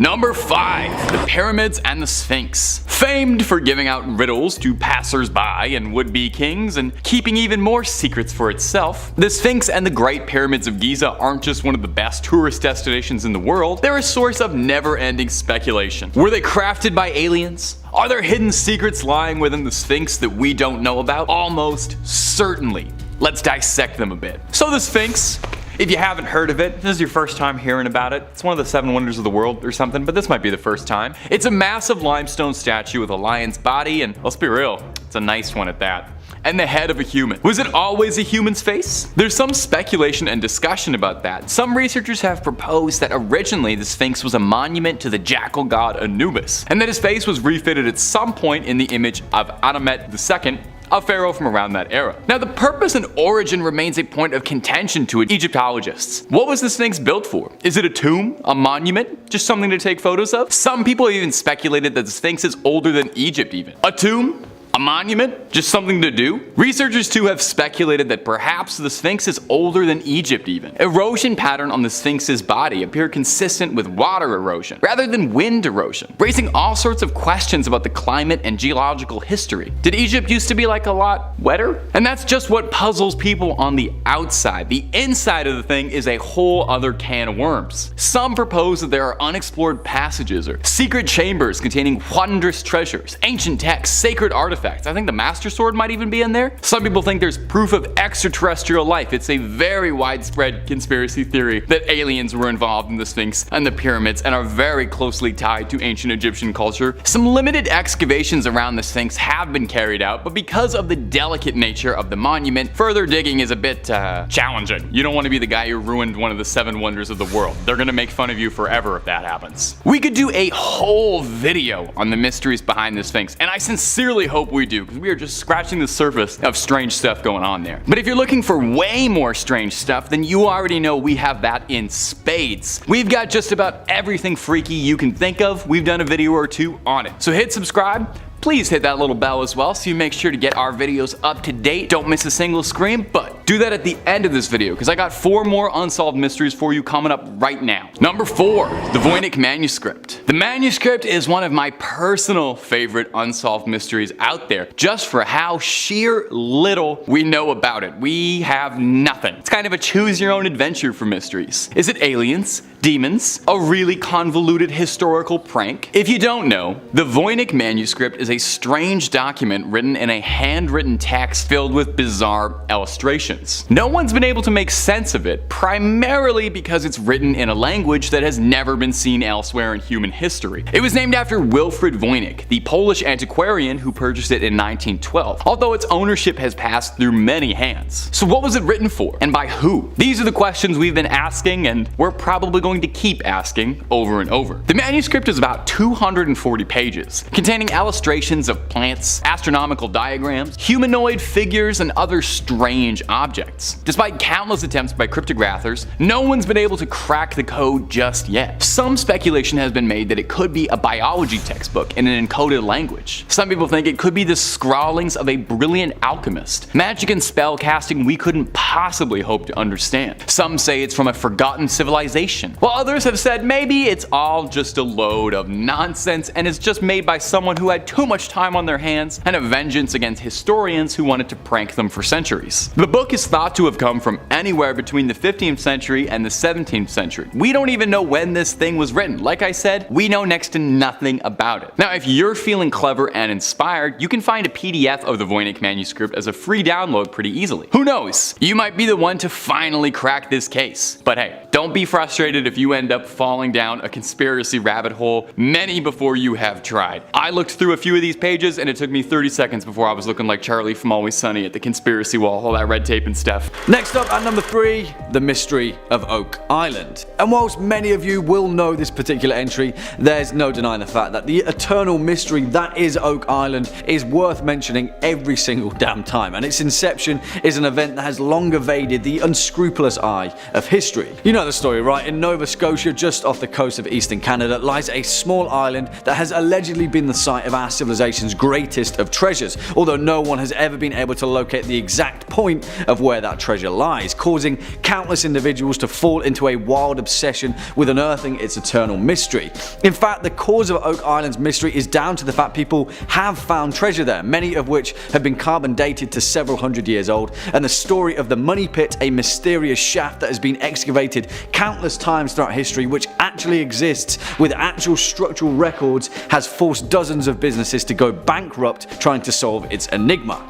Number 5. The Pyramids and the Sphinx. Famed for giving out riddles to passers-by and would-be kings and keeping even more secrets for itself, the Sphinx and the Great Pyramids of Giza aren't just one of the best tourist destinations in the world, they're a source of never-ending speculation. Were they crafted by aliens? Are there hidden secrets lying within the Sphinx that we don't know about? Almost certainly. Let's dissect them a bit. So the Sphinx, if you haven't heard of it, this is your first time hearing about it. It's one of the 7 wonders of the world or something, but this might be the first time. It's a massive limestone statue with a lion's body, and let's be real, it's a nice one at that. And the head of a human. Was it always a human's face? There's some speculation and discussion about that. Some researchers have proposed that originally the Sphinx was a monument to the jackal god Anubis, and that his face was refitted at some point in the image of Unmapped II, a pharaoh from around that era. Now the purpose and origin remains a point of contention to Egyptologists. What was the Sphinx built for? Is it a tomb? A monument? Just something to take photos of? Some people have even speculated that the Sphinx is older than Egypt even. A tomb? A monument? Just something to do? Researchers too have speculated that perhaps the Sphinx is older than Egypt even. Erosion pattern on the Sphinx's body appear consistent with water erosion rather than wind erosion, raising all sorts of questions about the climate and geological history. Did Egypt used to be like a lot wetter? And that's just what puzzles people on the outside. The inside of the thing is a whole other can of worms. Some propose that there are unexplored passages or secret chambers containing wondrous treasures, ancient texts, sacred artifacts. I think the Master Sword might even be in there. Some people think there's proof of extraterrestrial life. It's a very widespread conspiracy theory that aliens were involved in the Sphinx and the pyramids and are very closely tied to ancient Egyptian culture. Some limited excavations around the Sphinx have been carried out, but because of the delicate nature of the monument, further digging is a bit challenging. You don't want to be the guy who ruined one of the 7 wonders of the world. They're gonna make fun of you forever if that happens. We could do a whole video on the mysteries behind the Sphinx, and I sincerely hope we do, because we are just scratching the surface of strange stuff going on there. But if you're looking for way more strange stuff, then you already know we have that in spades. We've got just about everything freaky you can think of. We've done a video or 2 on it. So hit subscribe. Please hit that little bell as well so you make sure to get our videos up to date. Don't miss a single scream, but do that at the end of this video because I got 4 more unsolved mysteries for you coming up right now. Number 4, the Voynich manuscript. The manuscript is one of my personal favorite unsolved mysteries out there just for how sheer little we know about it. We have nothing. It's kind of a choose your own adventure for mysteries. Is it aliens? Demons? A really convoluted historical prank? If you don't know, the Voynich manuscript is a strange document written in a handwritten text filled with bizarre illustrations. No one's been able to make sense of it, primarily because it's written in a language that has never been seen elsewhere in human history. It was named after Wilfrid Voynich, the Polish antiquarian who purchased it in 1912, although its ownership has passed through many hands. So what was it written for, and by who? These are the questions we've been asking, and we're probably going to keep asking over and over. The manuscript is about 240 pages, containing illustrations of plants, astronomical diagrams, humanoid figures, and other strange objects. Despite countless attempts by cryptographers, no one's been able to crack the code just yet. Some speculation has been made that it could be a biology textbook in an encoded language. Some people think it could be the scrawlings of a brilliant alchemist, magic and spell casting we couldn't possibly hope to understand. Some say it's from a forgotten civilization, while others have said maybe it's all just a load of nonsense and it's just made by someone who had too much time on their hands and a vengeance against historians who wanted to prank them for centuries. The book is thought to have come from anywhere between the 15th century and the 17th century. We don't even know when this thing was written. Like I said, we know next to nothing about it. Now, if you're feeling clever and inspired, you can find a PDF of the Voynich manuscript as a free download pretty easily. Who knows? You might be the one to finally crack this case. But hey, don't be frustrated if you end up falling down a conspiracy rabbit hole many before you have tried. I looked through a few of these pages and it took me 30 seconds before I was looking like Charlie from Always Sunny at the conspiracy wall, all that red tape and stuff. Next up at number 3, the mystery of Oak Island. And whilst many of you will know this particular entry, there's no denying the fact that the eternal mystery that is Oak Island is worth mentioning every single damn time, and its inception is an event that has long evaded the unscrupulous eye of history. You know the story, right? In Nova Scotia, just off the coast of eastern Canada, lies a small island that has allegedly been the site of our civilization's greatest of treasures, although no one has ever been able to locate the exact point of of where that treasure lies, causing countless individuals to fall into a wild obsession with unearthing its eternal mystery. In fact, the cause of Oak Island's mystery is down to the fact people have found treasure there, many of which have been carbon dated to several hundred years old, and the story of the Money Pit, a mysterious shaft that has been excavated countless times throughout history, which actually exists with actual structural records, has forced dozens of businesses to go bankrupt trying to solve its enigma.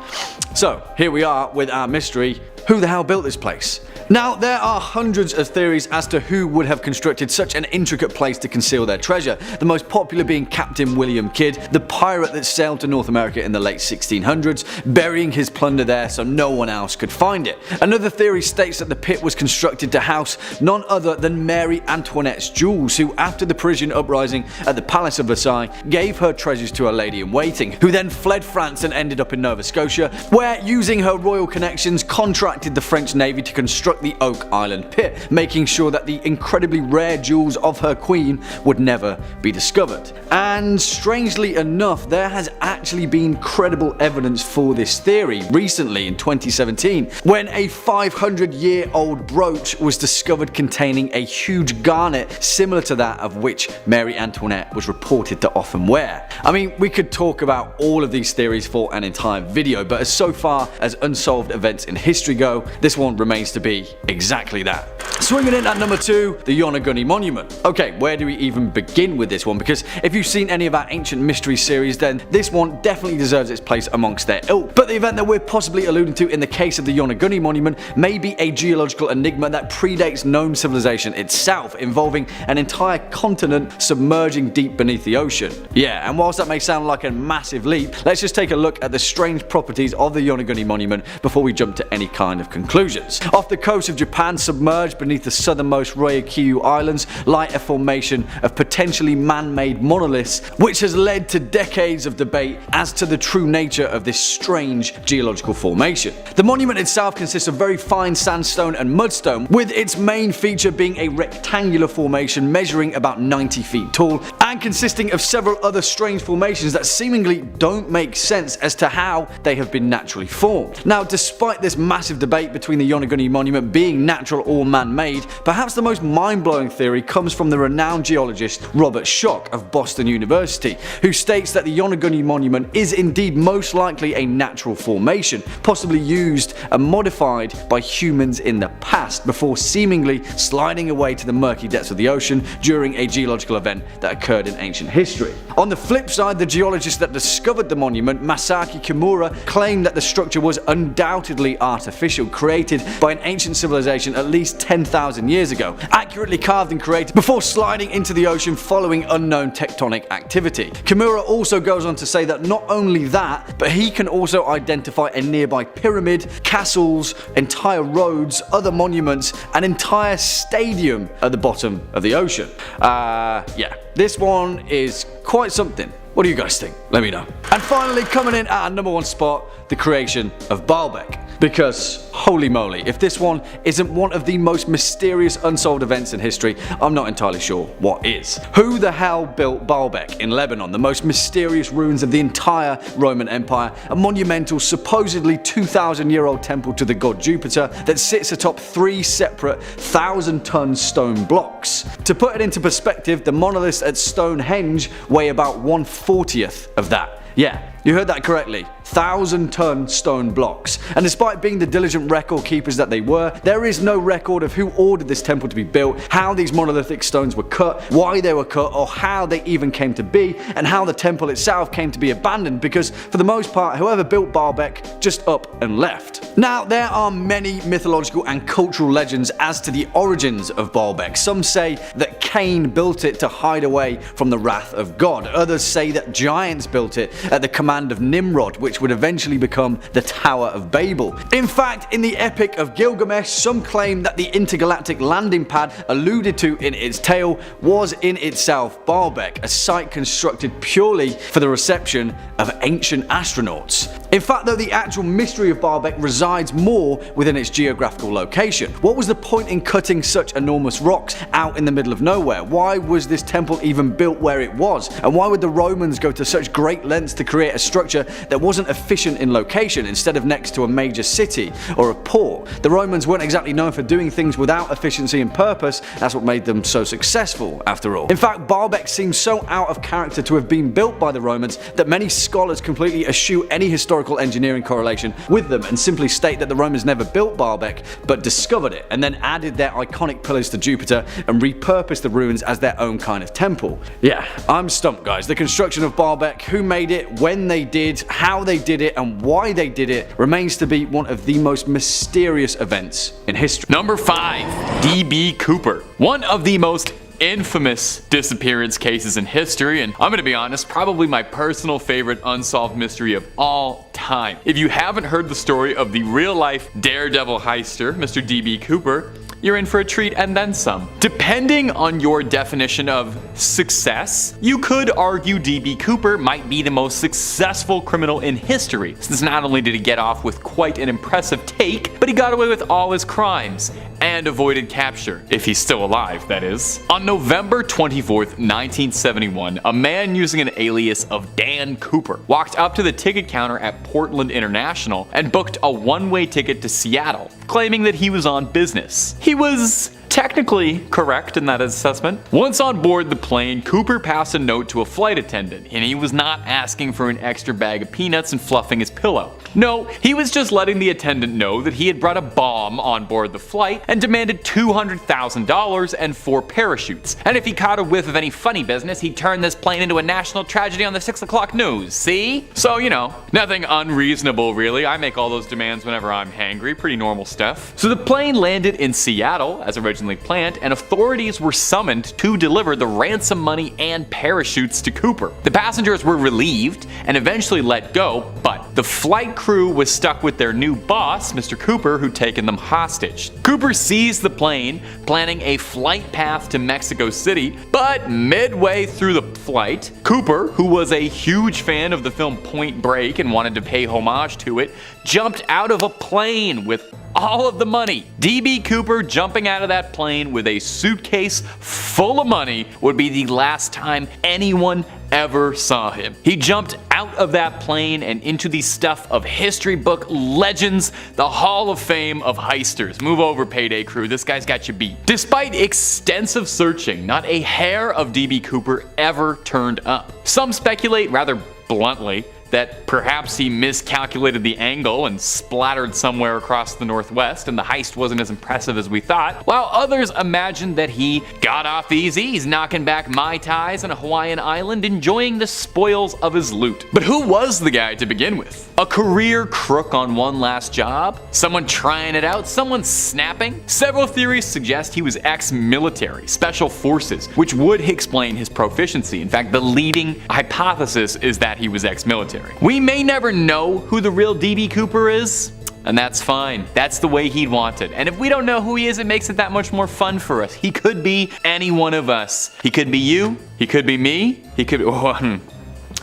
So here we are with our mystery. Who the hell built this place? Now, there are hundreds of theories as to who would have constructed such an intricate place to conceal their treasure, the most popular being Captain William Kidd, the pirate that sailed to North America in the late 1600s, burying his plunder there so no one else could find it. Another theory states that the pit was constructed to house none other than Mary Antoinette's jewels, who after the Parisian uprising at the Palace of Versailles gave her treasures to a lady-in-waiting, who then fled France and ended up in Nova Scotia, where using her royal connections contracted the French Navy to construct the Oak Island pit, making sure that the incredibly rare jewels of her queen would never be discovered. And strangely enough, there has actually been credible evidence for this theory recently in 2017, when a 500-year-old brooch was discovered containing a huge garnet similar to that of which Mary Antoinette was reported to often wear. I mean, we could talk about all of these theories for an entire video, but as so far as unsolved events in history go, this one remains to be exactly that. Swinging in at number 2, the Yonaguni Monument. Okay, where do we even begin with this one? Because if you've seen any of our Ancient Mysteries series, then this one definitely deserves its place amongst their ilk. But the event that we're possibly alluding to in the case of the Yonaguni Monument may be a geological enigma that predates known civilization itself, involving an entire continent submerging deep beneath the ocean. Yeah, and whilst that may sound like a massive leap, let's just take a look at the strange properties of the Yonaguni Monument before we jump to any kind of conclusions. Off the coast of Japan, submerged beneath the southernmost Ryukyu Islands, lie a formation of potentially man-made monoliths, which has led to decades of debate as to the true nature of this strange geological formation. The monument itself consists of very fine sandstone and mudstone, with its main feature being a rectangular formation measuring about 90 feet tall and consisting of several other strange formations that seemingly don't make sense as to how they have been naturally formed. Now, despite this massive debate between the Yonaguni Monument being natural or man-made, perhaps the most mind-blowing theory comes from the renowned geologist Robert Schoch of Boston University, who states that the Yonaguni Monument is indeed most likely a natural formation, possibly used and modified by humans in the past before seemingly sliding away to the murky depths of the ocean during a geological event that occurred in ancient history. On the flip side, the geologist that discovered the monument, Masaaki Kimura, claimed that the structure was undoubtedly artificial, created by an ancient civilization at least 10,000 years ago, accurately carved and created before sliding into the ocean following unknown tectonic activity. Kimura also goes on to say that not only that, but he can also identify a nearby pyramid, castles, entire roads, other monuments, an entire stadium at the bottom of the ocean. Yeah, this one is quite something. What do you guys think? Let me know. And finally, coming in at our number 1 spot, the creation of Baalbek. Because, holy moly, if this one isn't one of the most mysterious unsolved events in history, I'm not entirely sure what is. Who the hell built Baalbek in Lebanon, the most mysterious ruins of the entire Roman Empire, a monumental, supposedly 2,000-year-old temple to the god Jupiter that sits atop 3 separate 1,000-ton stone blocks? To put it into perspective, the monoliths at Stonehenge weigh about 1/40th of that. Yeah, you heard that correctly. 1,000-ton stone blocks. And despite being the diligent record keepers that they were, there is no record of who ordered this temple to be built, how these monolithic stones were cut, why they were cut, or how they even came to be, and how the temple itself came to be abandoned, because for the most part, whoever built Baalbek just up and left. Now, there are many mythological and cultural legends as to the origins of Baalbek. Some say that Cain built it to hide away from the wrath of God. Others say that giants built it at the command of Nimrod, which would eventually become the Tower of Babel. In fact, in the Epic of Gilgamesh, some claim that the intergalactic landing pad alluded to in its tale was in itself Baalbek, a site constructed purely for the reception of ancient astronauts. In fact, though, the actual mystery of Baalbek resides more within its geographical location. What was the point in cutting such enormous rocks out in the middle of nowhere? Why was this temple even built where it was? And why would the Romans go to such great lengths to create a structure that wasn't wasn't efficient in location. Instead of next to a major city or a port, the Romans weren't exactly known for doing things without efficiency and purpose. That's what made them so successful, after all. In fact, Baalbek seems so out of character to have been built by the Romans that many scholars completely eschew any historical engineering correlation with them and simply state that the Romans never built Baalbek but discovered it and then added their iconic pillars to Jupiter and repurposed the ruins as their own kind of temple. Yeah, I'm stumped, guys. The construction of Baalbek, who made it, when they did, how they did it, and why they did it remains to be one of the most mysterious events in history. Number 5. D.B. Cooper. One of the most infamous disappearance cases in history, and I'm gonna be honest, probably my personal favorite unsolved mystery of all time. If you haven't heard the story of the real-life daredevil heister, Mr. D.B. Cooper, you're in for a treat and then some. Depending on your definition of success, you could argue D.B. Cooper might be the most successful criminal in history, since not only did he get off with quite an impressive take, but he got away with all his crimes and avoided capture, if he's still alive, that is. On November 24th, 1971, a man using an alias of Dan Cooper walked up to the ticket counter at Portland International and booked a one-way ticket to Seattle, claiming that he was on business. He was technically correct in that assessment. Once on board the plane, Cooper passed a note to a flight attendant, and he was not asking for an extra bag of peanuts and fluffing his pillow. No, he was just letting the attendant know that he had brought a bomb on board the flight and demanded $200,000 and 4 parachutes. And if he caught a whiff of any funny business, he'd turn this plane into a national tragedy on the 6 o'clock news, see? So, you know, nothing unreasonable really. I make all those demands whenever I'm hangry, pretty normal stuff. So the plane landed in Seattle, as originally planned, and authorities were summoned to deliver the ransom money and parachutes to Cooper. The passengers were relieved and eventually let go, but the flight crew was stuck with their new boss, Mr. Cooper, who'd taken them hostage. Cooper seized the plane, planning a flight path to Mexico City, but midway through the flight, Cooper, who was a huge fan of the film Point Break and wanted to pay homage to it, jumped out of a plane with all of the money. D.B. Cooper jumping out of that plane with a suitcase full of money would be the last time anyone ever saw him. He jumped out of that plane and into the stuff of history book legends, the Hall of Fame of heisters. Move over, Payday Crew, this guy's got you beat. Despite extensive searching, not a hair of D.B. Cooper ever turned up. Some speculate, rather bluntly, that perhaps he miscalculated the angle and splattered somewhere across the northwest and the heist wasn't as impressive as we thought, while others imagined that he got off easy, he's knocking back Mai Tais on a Hawaiian island, enjoying the spoils of his loot. But who was the guy to begin with? A career crook on one last job? Someone trying it out? Someone snapping? Several theories suggest he was ex-military, special forces, which would explain his proficiency. In fact, the leading hypothesis is that he was ex-military. We may never know who the real D.B. Cooper is, and that's fine. That's the way he'd want it. And if we don't know who he is, it makes it that much more fun for us. He could be any one of us. He could be you. He could be me. He could be...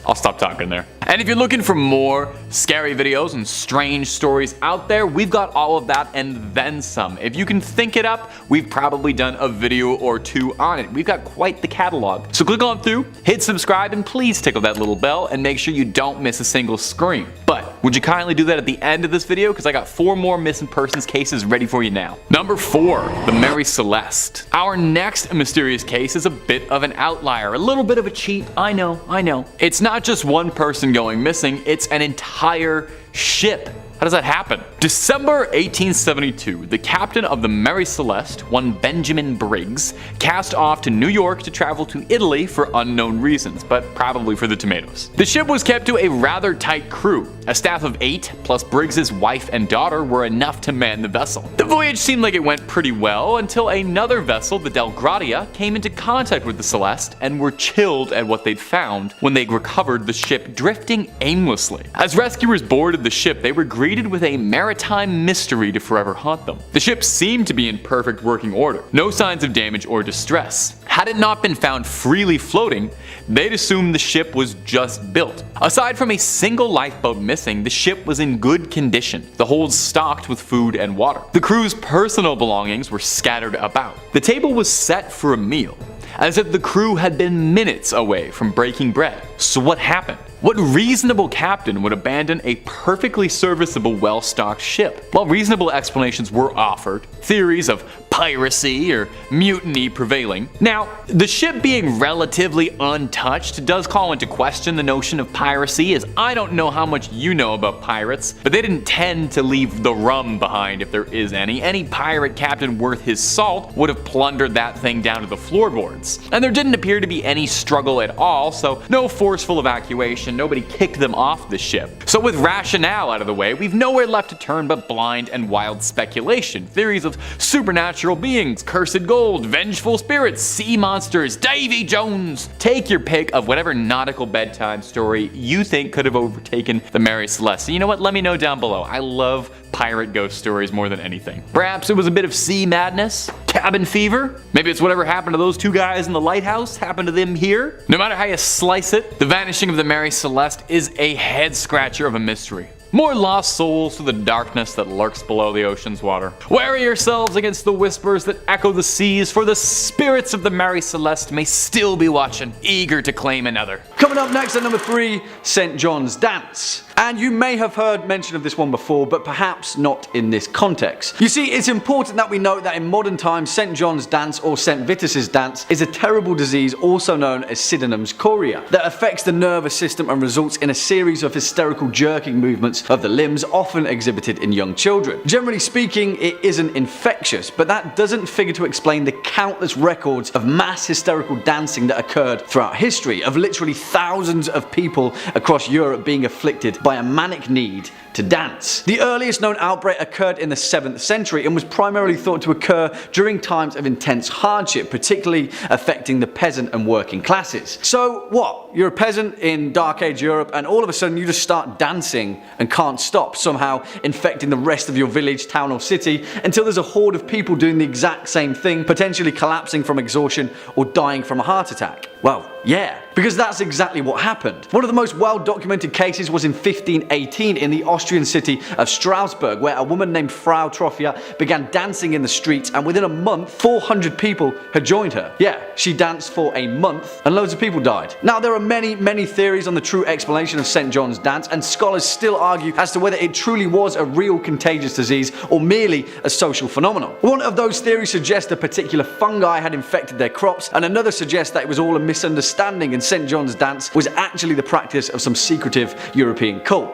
I'll stop talking there. And if you're looking for more scary videos and strange stories out there, we've got all of that and then some. If you can think it up, we've probably done a video or 2 on it. We've got quite the catalog. So click on through, hit subscribe, and please tickle that little bell and make sure you don't miss a single scream. But would you kindly do that at the end of this video? Because I got 4 more missing persons cases ready for you now. Number 4, the Mary Celeste. Our next mysterious case is a bit of an outlier, a little bit of a cheat. I know. It's not just one person going missing, it's an entire ship. How does that happen? December 1872, the captain of the Mary Celeste, one Benjamin Briggs, cast off to New York to travel to Italy for unknown reasons, but probably for the tomatoes. The ship was kept to a rather tight crew. A staff of 8, plus Briggs's wife and daughter, were enough to man the vessel. The voyage seemed like it went pretty well until another vessel, the Del Gratia, came into contact with the Celeste and were chilled at what they'd found when they recovered the ship drifting aimlessly. As rescuers boarded the ship, they were greeted with a maritime mystery to forever haunt them. The ship seemed to be in perfect working order, no signs of damage or distress. Had it not been found freely floating, they'd assumed the ship was just built. Aside from a single lifeboat missing, the ship was in good condition, the holds stocked with food and water. The crew's personal belongings were scattered about. The table was set for a meal, as if the crew had been minutes away from breaking bread. So what happened? What reasonable captain would abandon a perfectly serviceable, well-stocked ship? While reasonable explanations were offered, theories of piracy or mutiny prevailing. Now, the ship being relatively untouched does call into question the notion of piracy, as I don't know how much you know about pirates, but they didn't tend to leave the rum behind if there is any. Any pirate captain worth his salt would have plundered that thing down to the floorboards. And there didn't appear to be any struggle at all, so no forceful evacuation, nobody kicked them off the ship. So with rationale out of the way, we've nowhere left to turn but blind and wild speculation. Theories of supernatural beings, cursed gold, vengeful spirits, sea monsters, Davy Jones. Take your pick of whatever nautical bedtime story you think could have overtaken the Mary Celeste. You know what? Let me know down below. I love pirate ghost stories more than anything. Perhaps it was a bit of sea madness? Cabin fever? Maybe it's whatever happened to those two guys in the lighthouse happened to them here? No matter how you slice it, the vanishing of the Mary Celeste is a head scratcher of a mystery. More lost souls through the darkness that lurks below the ocean's water. Wary yourselves against the whispers that echo the seas, for the spirits of the Mary Celeste may still be watching, eager to claim another. Coming up next at number 3, St. John's Dance. And you may have heard mention of this one before, but perhaps not in this context. You see, it's important that we note that in modern times, St. John's Dance or St. Vitus's Dance is a terrible disease also known as Sydenham's chorea that affects the nervous system and results in a series of hysterical jerking movements of the limbs, often exhibited in young children. Generally speaking, it isn't infectious, but that doesn't figure to explain the countless records of mass hysterical dancing that occurred throughout history, of literally thousands of people across Europe being afflicted by a manic need to dance. The earliest known outbreak occurred in the 7th century and was primarily thought to occur during times of intense hardship, particularly affecting the peasant and working classes. So what? You're a peasant in Dark Age Europe and all of a sudden you just start dancing and can't stop, somehow infecting the rest of your village, town or city, until there's a horde of people doing the exact same thing, potentially collapsing from exhaustion or dying from a heart attack. Well, yeah, because that's exactly what happened. One of the most well-documented cases was in 1518 in the Austrian city of Strasbourg, where a woman named Frau Troffia began dancing in the streets, and within a month 400 people had joined her. Yeah, she danced for a month and loads of people died. Now there are many theories on the true explanation of St. John's Dance, and scholars still argue as to whether it truly was a real contagious disease or merely a social phenomenon. One of those theories suggests a particular fungi had infected their crops, and another suggests that it was all a misunderstanding and St. John's Dance was actually the practice of some secretive European cult.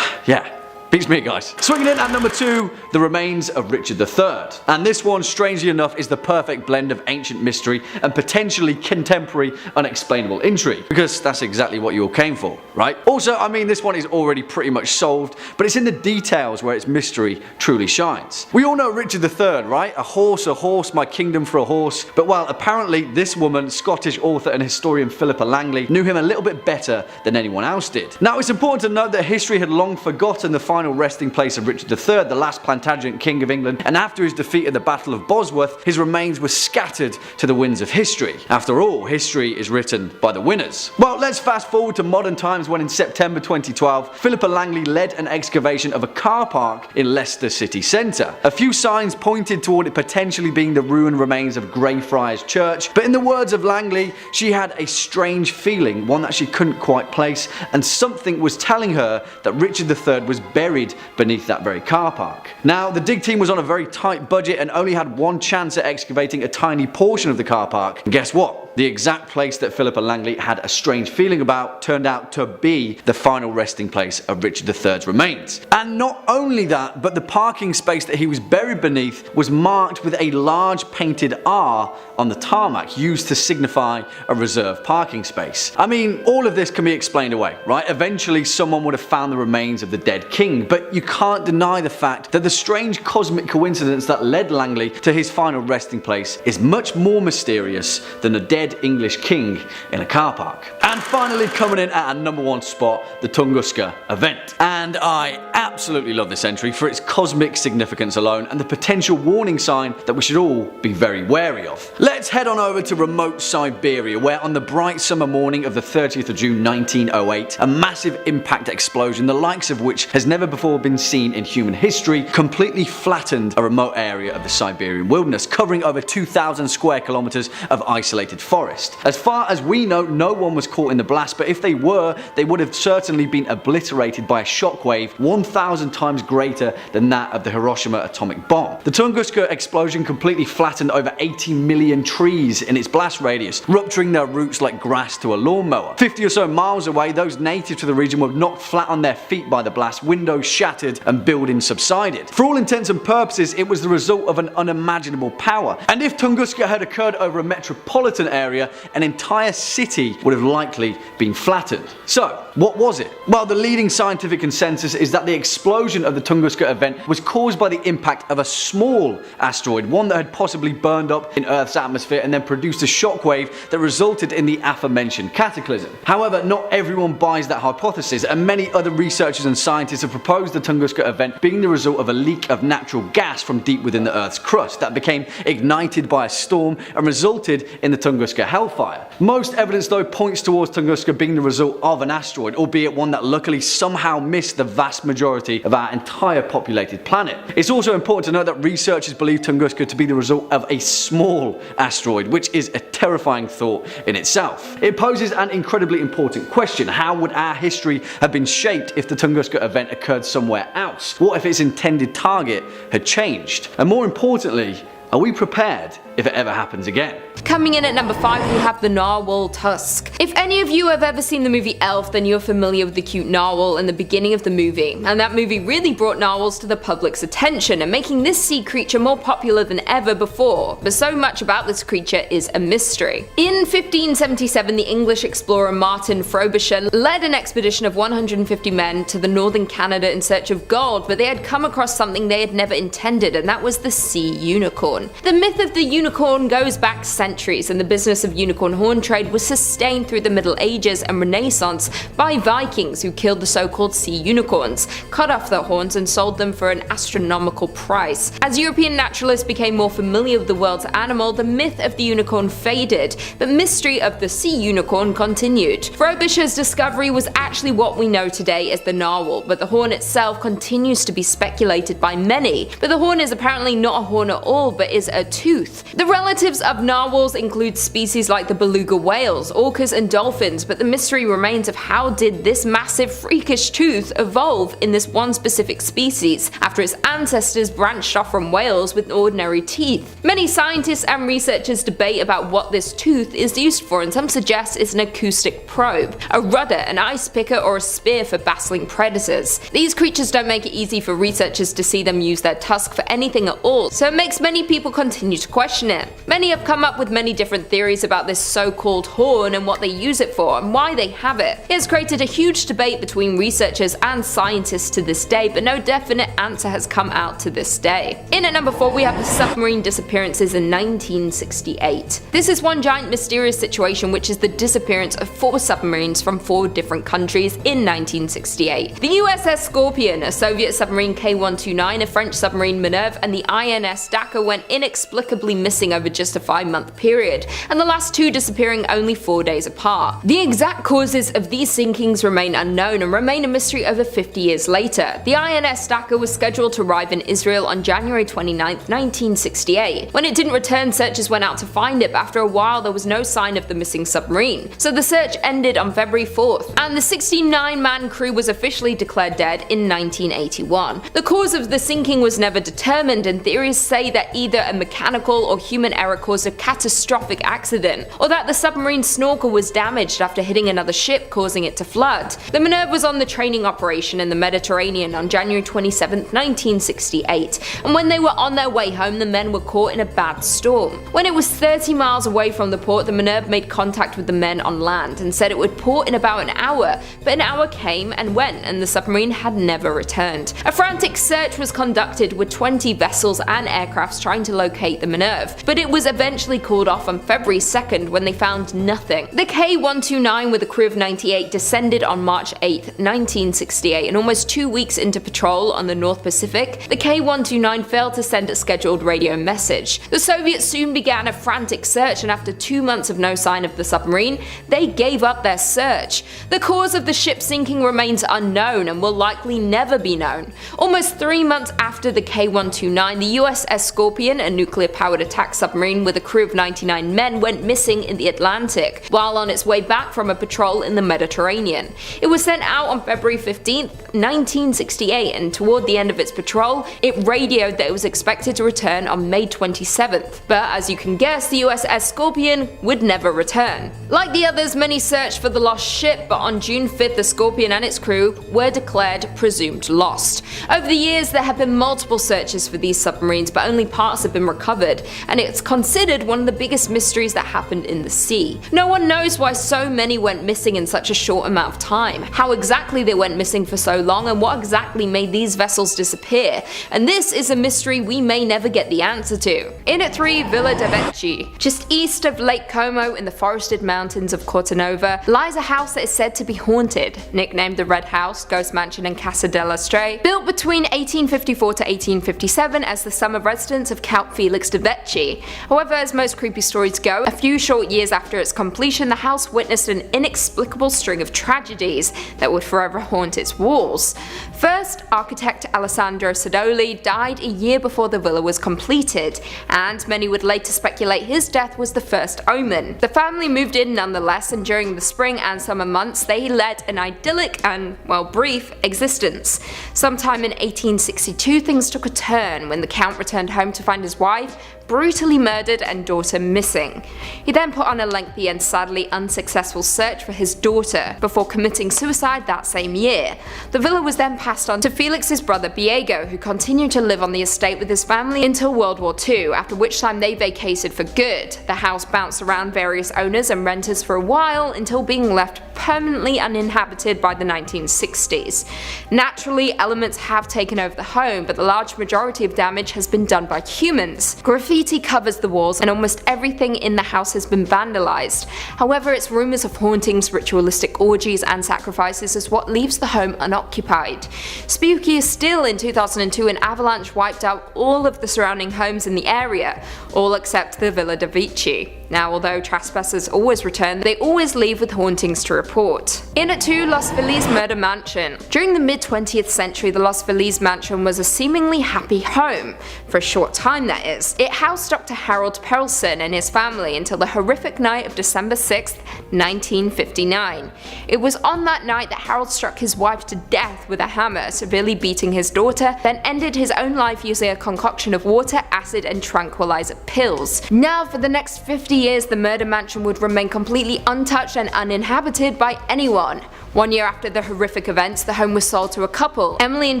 Yeah. Beats me, guys. Swinging in at number 2, the remains of Richard III. And this one, strangely enough, is the perfect blend of ancient mystery and potentially contemporary unexplainable intrigue. Because that's exactly what you all came for, right? Also, I mean, this one is already pretty much solved, but it's in the details where its mystery truly shines. We all know Richard III, right? A horse, my kingdom for a horse. But well, apparently this woman, Scottish author and historian Philippa Langley, knew him a little bit better than anyone else did. Now, it's important to note that history had long forgotten the final resting place of Richard III, the last Plantagenet king of England, and after his defeat at the Battle of Bosworth, his remains were scattered to the winds of history. After all, history is written by the winners. Well, let's fast forward to modern times when in September 2012, Philippa Langley led an excavation of a car park in Leicester city centre. A few signs pointed toward it potentially being the ruined remains of Greyfriars Church, but in the words of Langley, she had a strange feeling, one that she couldn't quite place, and something was telling her that Richard III was buried beneath that very car park. Now, the dig team was on a very tight budget and only had one chance at excavating a tiny portion of the car park. And guess what? The exact place that Philippa Langley had a strange feeling about turned out to be the final resting place of Richard III's remains. And not only that, but the parking space that he was buried beneath was marked with a large painted R on the tarmac, used to signify a reserved parking space. I mean, all of this can be explained away, right? Eventually someone would have found the remains of the dead king, but you can't deny the fact that the strange cosmic coincidence that led Langley to his final resting place is much more mysterious than a dead English king in a car park. And finally, coming in at a number 1 spot, the Tunguska event. And I absolutely love this entry for its cosmic significance alone and the potential warning sign that we should all be very wary of. Let's head on over to remote Siberia, where on the bright summer morning of the 30th of June 1908, a massive impact explosion, the likes of which has never before been seen in human history, completely flattened a remote area of the Siberian wilderness, covering over 2,000 square kilometers of isolated forest. As far as we know, no one was caught caught in the blast, but if they were, they would have certainly been obliterated by a shockwave 1,000 times greater than that of the Hiroshima atomic bomb. The Tunguska explosion completely flattened over 80 million trees in its blast radius, rupturing their roots like grass to a lawnmower. 50 or so miles away, those native to the region were knocked flat on their feet by the blast, windows shattered and buildings subsided. For all intents and purposes, it was the result of an unimaginable power, and if Tunguska had occurred over a metropolitan area, an entire city would have likely been flattened. So, what was it? Well, the leading scientific consensus is that the explosion of the Tunguska event was caused by the impact of a small asteroid, one that had possibly burned up in Earth's atmosphere and then produced a shockwave that resulted in the aforementioned cataclysm. However, not everyone buys that hypothesis, and many other researchers and scientists have proposed the Tunguska event being the result of a leak of natural gas from deep within the Earth's crust that became ignited by a storm and resulted in the Tunguska hellfire. Most evidence though points towards Tunguska being the result of an asteroid, albeit one that luckily somehow missed the vast majority of our entire populated planet. It's also important to note that researchers believe Tunguska to be the result of a small asteroid, which is a terrifying thought in itself. It poses an incredibly important question: how would our history have been shaped if the Tunguska event occurred somewhere else? What if its intended target had changed? And more importantly, are we prepared if it ever happens again? Coming in at number 5, we have the narwhal tusk. If any of you have ever seen the movie Elf, then you're familiar with the cute narwhal in the beginning of the movie, and that movie really brought narwhals to the public's attention and making this sea creature more popular than ever before, but so much about this creature is a mystery. In 1577, the English explorer Martin Frobisher led an expedition of 150 men to the northern Canada in search of gold, but they had come across something they had never intended, and that was the sea unicorn. The myth of the unicorn goes back centuries, and the business of unicorn horn trade was sustained through the Middle Ages and Renaissance by Vikings who killed the so-called sea unicorns, cut off their horns and sold them for an astronomical price. As European naturalists became more familiar with the world's animal, the myth of the unicorn faded, but mystery of the sea unicorn continued. Frobisher's discovery was actually what we know today as the narwhal, but the horn itself continues to be speculated by many. But the horn is apparently not a horn at all, but is a tooth. The relatives of narwhals include species like the beluga whales, orcas and dolphins, but the mystery remains of how did this massive freakish tooth evolve in this one specific species after its ancestors branched off from whales with ordinary teeth. Many scientists and researchers debate about what this tooth is used for, and some suggest it's an acoustic probe, a rudder, an ice picker, or a spear for battling predators. These creatures don't make it easy for researchers to see them use their tusk for anything at all, so it makes many people continue to question it. Many have come up with many different theories about this so-called horn and what they use it for and why they have it. It has created a huge debate between researchers and scientists to this day, but no definite answer has come out to this day. In at number 4, we have the submarine disappearances in 1968. This is one giant mysterious situation, which is the disappearance of 4 submarines from 4 different countries in 1968. The USS Scorpion, a Soviet submarine K-129, a French submarine Minerve, and the INS Dakar went inexplicably missing over just a 5-month period, and the last 2 disappearing only 4 days apart. The exact causes of these sinkings remain unknown and remain a mystery over 50 years later. The INS Dakar was scheduled to arrive in Israel on January 29, 1968. When it didn't return, searchers went out to find it, but after a while there was no sign of the missing submarine. So the search ended on February 4th, and the 69-man crew was officially declared dead in 1981. The cause of the sinking was never determined, and theories say that either a mechanical or human error caused a catastrophic accident, or that the submarine snorkel was damaged after hitting another ship, causing it to flood. The Minerve was on the training operation in the Mediterranean on January 27, 1968, and when they were on their way home, the men were caught in a bad storm. When it was 30 miles away from the port, the Minerve made contact with the men on land and said it would port in about an hour, but an hour came and went, and the submarine had never returned. A frantic search was conducted with 20 vessels and aircrafts trying to locate the Minerve, but it was eventually called off on February 2nd when they found nothing. The K-129 with a crew of 98 descended on March 8, 1968, and almost 2 weeks into patrol on the North Pacific, the K-129 failed to send a scheduled radio message. The Soviets soon began a frantic search, and after 2 months of no sign of the submarine, they gave up their search. The cause of the ship sinking remains unknown and will likely never be known. Almost 3 months after the K-129, the USS Scorpion, a nuclear-powered attack submarine with a crew of 199 men went missing in the Atlantic, while on its way back from a patrol in the Mediterranean. It was sent out on February 15, 1968, and toward the end of its patrol, it radioed that it was expected to return on May 27th. But as you can guess, the USS Scorpion would never return. Like the others, many searched for the lost ship, but on June 5th, the Scorpion and its crew were declared presumed lost. Over the years, there have been multiple searches for these submarines, but only parts have been recovered, and it's considered one of the biggest mysteries that happened in the sea. No one knows why so many went missing in such a short amount of time, how exactly they went missing for so long, and what exactly made these vessels disappear. And this is a mystery we may never get the answer to. In at 3, Villa de Vecchi. Just east of Lake Como in the forested mountains of Cortanova lies a house that is said to be haunted, nicknamed the Red House, Ghost Mansion and Casa della Stray, built between 1854 to 1857 as the summer residence of Count Felix de Vecchi. However, as most creepy stories go, a few short years after its completion, the house witnessed an inexplicable string of tragedies that would forever haunt its walls. First, architect Alessandro Sodoli died a year before the villa was completed, and many would later speculate his death was the first omen. The family moved in nonetheless, and during the spring and summer months they led an idyllic and, well, brief existence. Sometime in 1862 things took a turn when the Count returned home to find his wife brutally murdered and daughter missing. He then put on a lengthy and sadly unsuccessful search for his daughter before committing suicide that same year. The villa was then passed on to Felix's brother Diego, who continued to live on the estate with his family until World War II, after which time they vacated for good. The house bounced around various owners and renters for a while until being left permanently uninhabited by the 1960s. Naturally, elements have taken over the home, but the large majority of damage has been done by humans. Graffiti covers the walls and almost everything in the house has been vandalized. However, its rumors of hauntings, ritualistic orgies and sacrifices is what leaves the home unoccupied. Spookier still, in 2002 an avalanche wiped out all of the surrounding homes in the area, all except the Villa de Vecchi. Now, although trespassers always return, they always leave with hauntings to report. In at 2, Los Feliz Murder Mansion. During the mid-20th century, the Los Feliz Mansion was a seemingly happy home. For a short time, that is. It housed Dr. Harold Perelson and his family until the horrific night of December 6, 1959. It was on that night that Harold struck his wife to death with a hammer, severely beating his daughter, then ended his own life using a concoction of water, acid and tranquilizer pills. Now, for the next 50 years, the murder mansion would remain completely untouched and uninhabited by anyone. 1 year after the horrific events, the home was sold to a couple, Emily and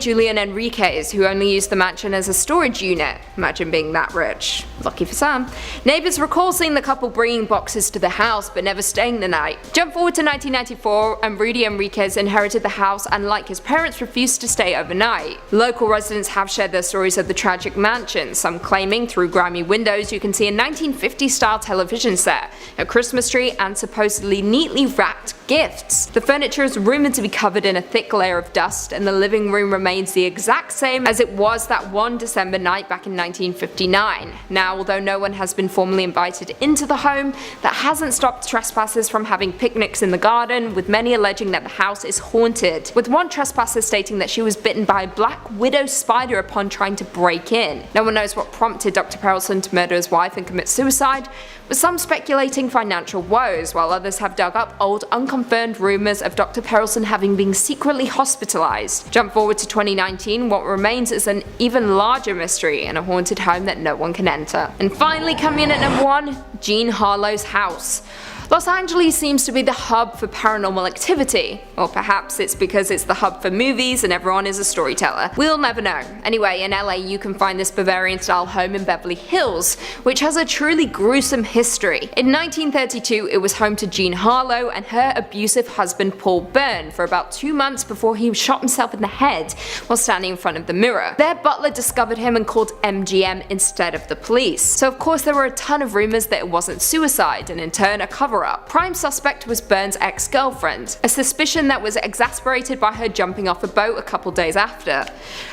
Julian Enriquez, who only used the mansion as a storage unit. Imagine being that rich. Lucky for some. Neighbours recall seeing the couple bringing boxes to the house but never staying the night. Jump forward to 1994 and Rudy Enriquez inherited the house and, like his parents, refused to stay overnight. Local residents have shared their stories of the tragic mansion, some claiming through grimy windows you can see a 1950s style television set, a Christmas tree and supposedly neatly wrapped gifts. The furniture is rumoured to be covered in a thick layer of dust, and the living room remains the exact same as it was that one December night back in 1959. Now, although no one has been formally invited into the home, that hasn't stopped trespassers from having picnics in the garden, with many alleging that the house is haunted, with one trespasser stating that she was bitten by a black widow spider upon trying to break in. No one knows what prompted Dr. Perelson to murder his wife and commit suicide, with some speculating financial woes, while others have dug up old unconfirmed rumours of Dr. Perelson having been secretly hospitalised. Jump forward to 2019, what remains is an even larger mystery in a haunted home that no one can enter. And finally, coming in at number 1, Jean Harlow's house. Los Angeles seems to be the hub for paranormal activity, or perhaps it's because it's the hub for movies and everyone is a storyteller. We'll never know. Anyway, in LA you can find this Bavarian-style home in Beverly Hills, which has a truly gruesome history. In 1932 it was home to Jean Harlow and her abusive husband Paul Byrne for about 2 months before he shot himself in the head while standing in front of the mirror. Their butler discovered him and called MGM instead of the police. So of course there were a ton of rumours that it wasn't suicide, and in turn a cover cover-up. Prime suspect was Burns' ex-girlfriend, a suspicion that was exacerbated by her jumping off a boat a couple days after.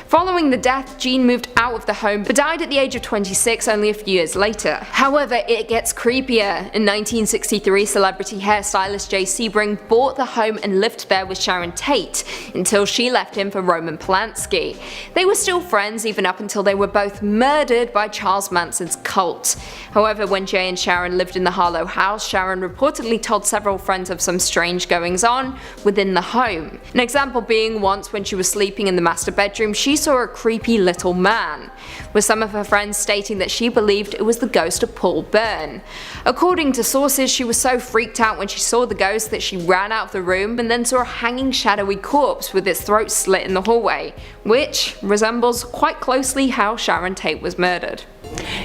Following the death, Jean moved out of the home but died at the age of 26 only a few years later. However, it gets creepier. In 1963, celebrity hairstylist Jay Sebring bought the home and lived there with Sharon Tate until she left him for Roman Polanski. They were still friends even up until they were both murdered by Charles Manson's cult. However, when Jay and Sharon lived in the Harlow house, Sharon reportedly told several friends of some strange goings-on within the home. An example being once when she was sleeping in the master bedroom, she saw a creepy little man, with some of her friends stating that she believed it was the ghost of Paul Byrne. According to sources, she was so freaked out when she saw the ghost that she ran out of the room and then saw a hanging shadowy corpse with its throat slit in the hallway, which resembles quite closely how Sharon Tate was murdered.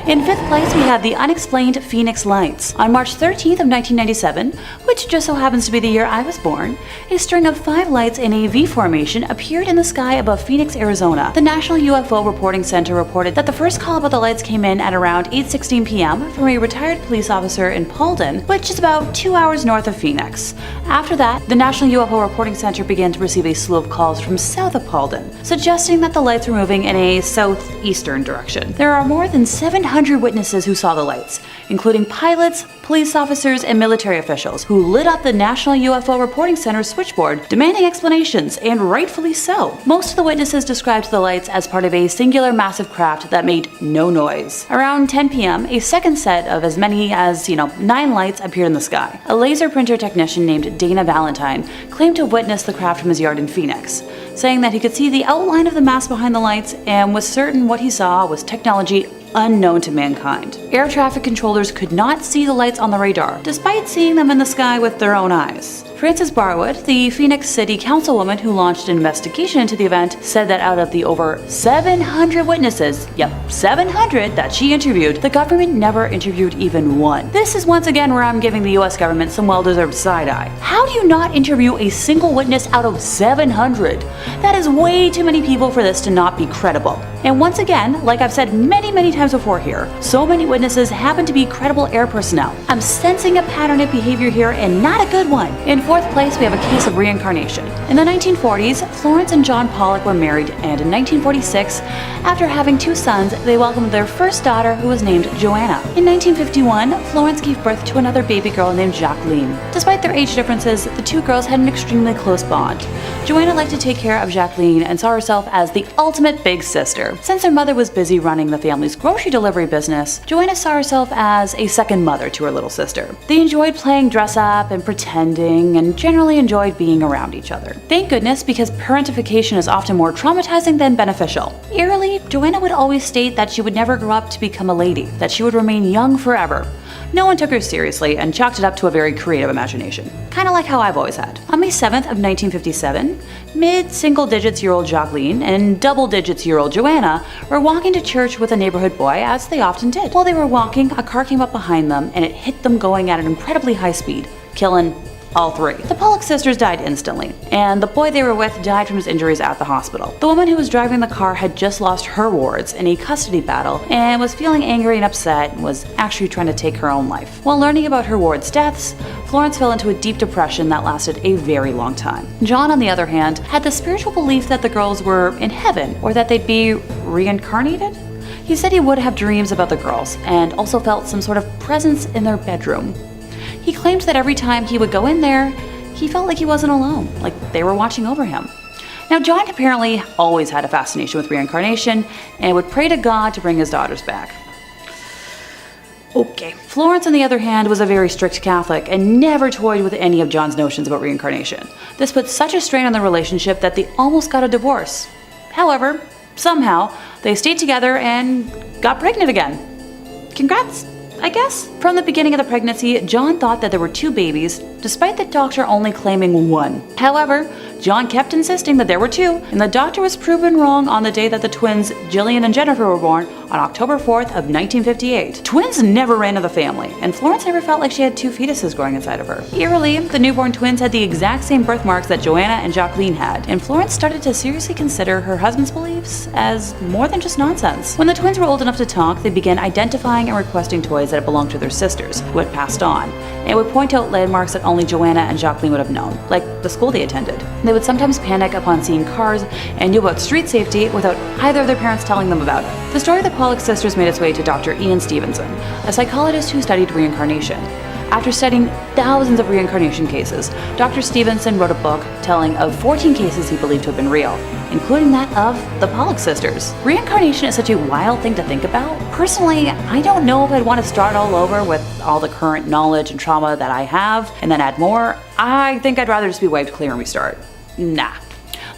In 5th place, we have the unexplained Phoenix Lights. On March 13th of 1997, which just so happens to be the year I was born, a string of 5 lights in a V formation appeared in the sky above Phoenix, Arizona. The National UFO Reporting Center reported that the first call about the lights came in at around 8:16 p.m. from a retired police officer in Paulden, which is about 2 hours north of Phoenix. After that, the National UFO Reporting Center began to receive a slew of calls from south of Paulden, suggesting that the lights were moving in a southeastern direction. There are more than 700 witnesses who saw the lights, including pilots, police officers, and military officials, who lit up the National UFO Reporting Center's switchboard, demanding explanations, and rightfully so. Most of the witnesses described the lights as part of a singular massive craft that made no noise. Around 10 p.m., a second set of as many as, 9 lights appeared in the sky. A laser printer technician named Dana Valentine claimed to have witnessed the craft from his yard in Phoenix, saying that he could see the outline of the mass behind the lights and was certain what he saw was technology unknown to mankind. Air traffic controllers could not see the lights on the radar, despite seeing them in the sky with their own eyes. Frances Barwood, the Phoenix City Councilwoman who launched an investigation into the event, said that out of the over 700 witnesses, 700 that she interviewed, the government never interviewed even one. This is once again where I'm giving the US government some well-deserved side-eye. How do you not interview a single witness out of 700? That is way too many people for this to not be credible. And once again, like I've said many times before here, so many witnesses happen to be credible air personnel. I'm sensing a pattern of behavior here and not a good one. In 4th place, we have a case of reincarnation. In the 1940s, Florence and John Pollock were married, and in 1946, after having 2 sons, they welcomed their first daughter, who was named Joanna. In 1951, Florence gave birth to another baby girl named Jacqueline. Despite their age differences, the 2 girls had an extremely close bond. Joanna liked to take care of Jacqueline and saw herself as the ultimate big sister. Since her mother was busy running the family's grocery delivery business, Joanna saw herself as a second mother to her little sister. They enjoyed playing dress up and pretending, and generally enjoyed being around each other. Thank goodness, because parentification is often more traumatizing than beneficial. Eerily, Joanna would always state that she would never grow up to become a lady, that she would remain young forever. No one took her seriously and chalked it up to a very creative imagination. Kinda like how I've always had. On May 7th of 1957, mid-single digits-year-old Jacqueline and double-digits-year-old Joanna were walking to church with a neighborhood boy, as they often did. While they were walking, a car came up behind them and it hit them going at an incredibly high speed, killing all 3. The Pollock sisters died instantly, and the boy they were with died from his injuries at the hospital. The woman who was driving the car had just lost her wards in a custody battle and was feeling angry and upset and was actually trying to take her own life. While learning about her ward's deaths, Florence fell into a deep depression that lasted a very long time. John, on the other hand, had the spiritual belief that the girls were in heaven or that they'd be reincarnated. He said he would have dreams about the girls and also felt some sort of presence in their bedroom. He claimed that every time he would go in there, he felt like he wasn't alone, like they were watching over him. Now, John apparently always had a fascination with reincarnation and would pray to God to bring his daughters back. Okay. Florence, on the other hand, was a very strict Catholic and never toyed with any of John's notions about reincarnation. This put such a strain on the relationship that they almost got a divorce. However, somehow, they stayed together and got pregnant again. Congrats, I guess. From the beginning of the pregnancy, John thought that there were 2 babies, despite the doctor only claiming 1. However, John kept insisting that there were 2, and the doctor was proven wrong on the day that the twins Jillian and Jennifer were born on October 4th of 1958. Twins never ran in the family, and Florence never felt like she had 2 fetuses growing inside of her. Eerily, the newborn twins had the exact same birthmarks that Joanna and Jacqueline had, and Florence started to seriously consider her husband's beliefs as more than just nonsense. When the twins were old enough to talk, they began identifying and requesting toys that had belonged to their sisters, who had passed on. and would point out landmarks that only Joanna and Jacqueline would have known, like the school they attended. They would sometimes panic upon seeing cars and knew about street safety without either of their parents telling them about it. The story of the Pollock sisters made its way to Dr. Ian Stevenson, a psychologist who studied reincarnation. After studying thousands of reincarnation cases, Dr. Stevenson wrote a book telling of 14 cases he believed to have been real, including that of the Pollock sisters. Reincarnation is such a wild thing to think about. Personally, I don't know if I'd want to start all over with all the current knowledge and trauma that I have and then add more. I think I'd rather just be wiped clear and restart. Nah.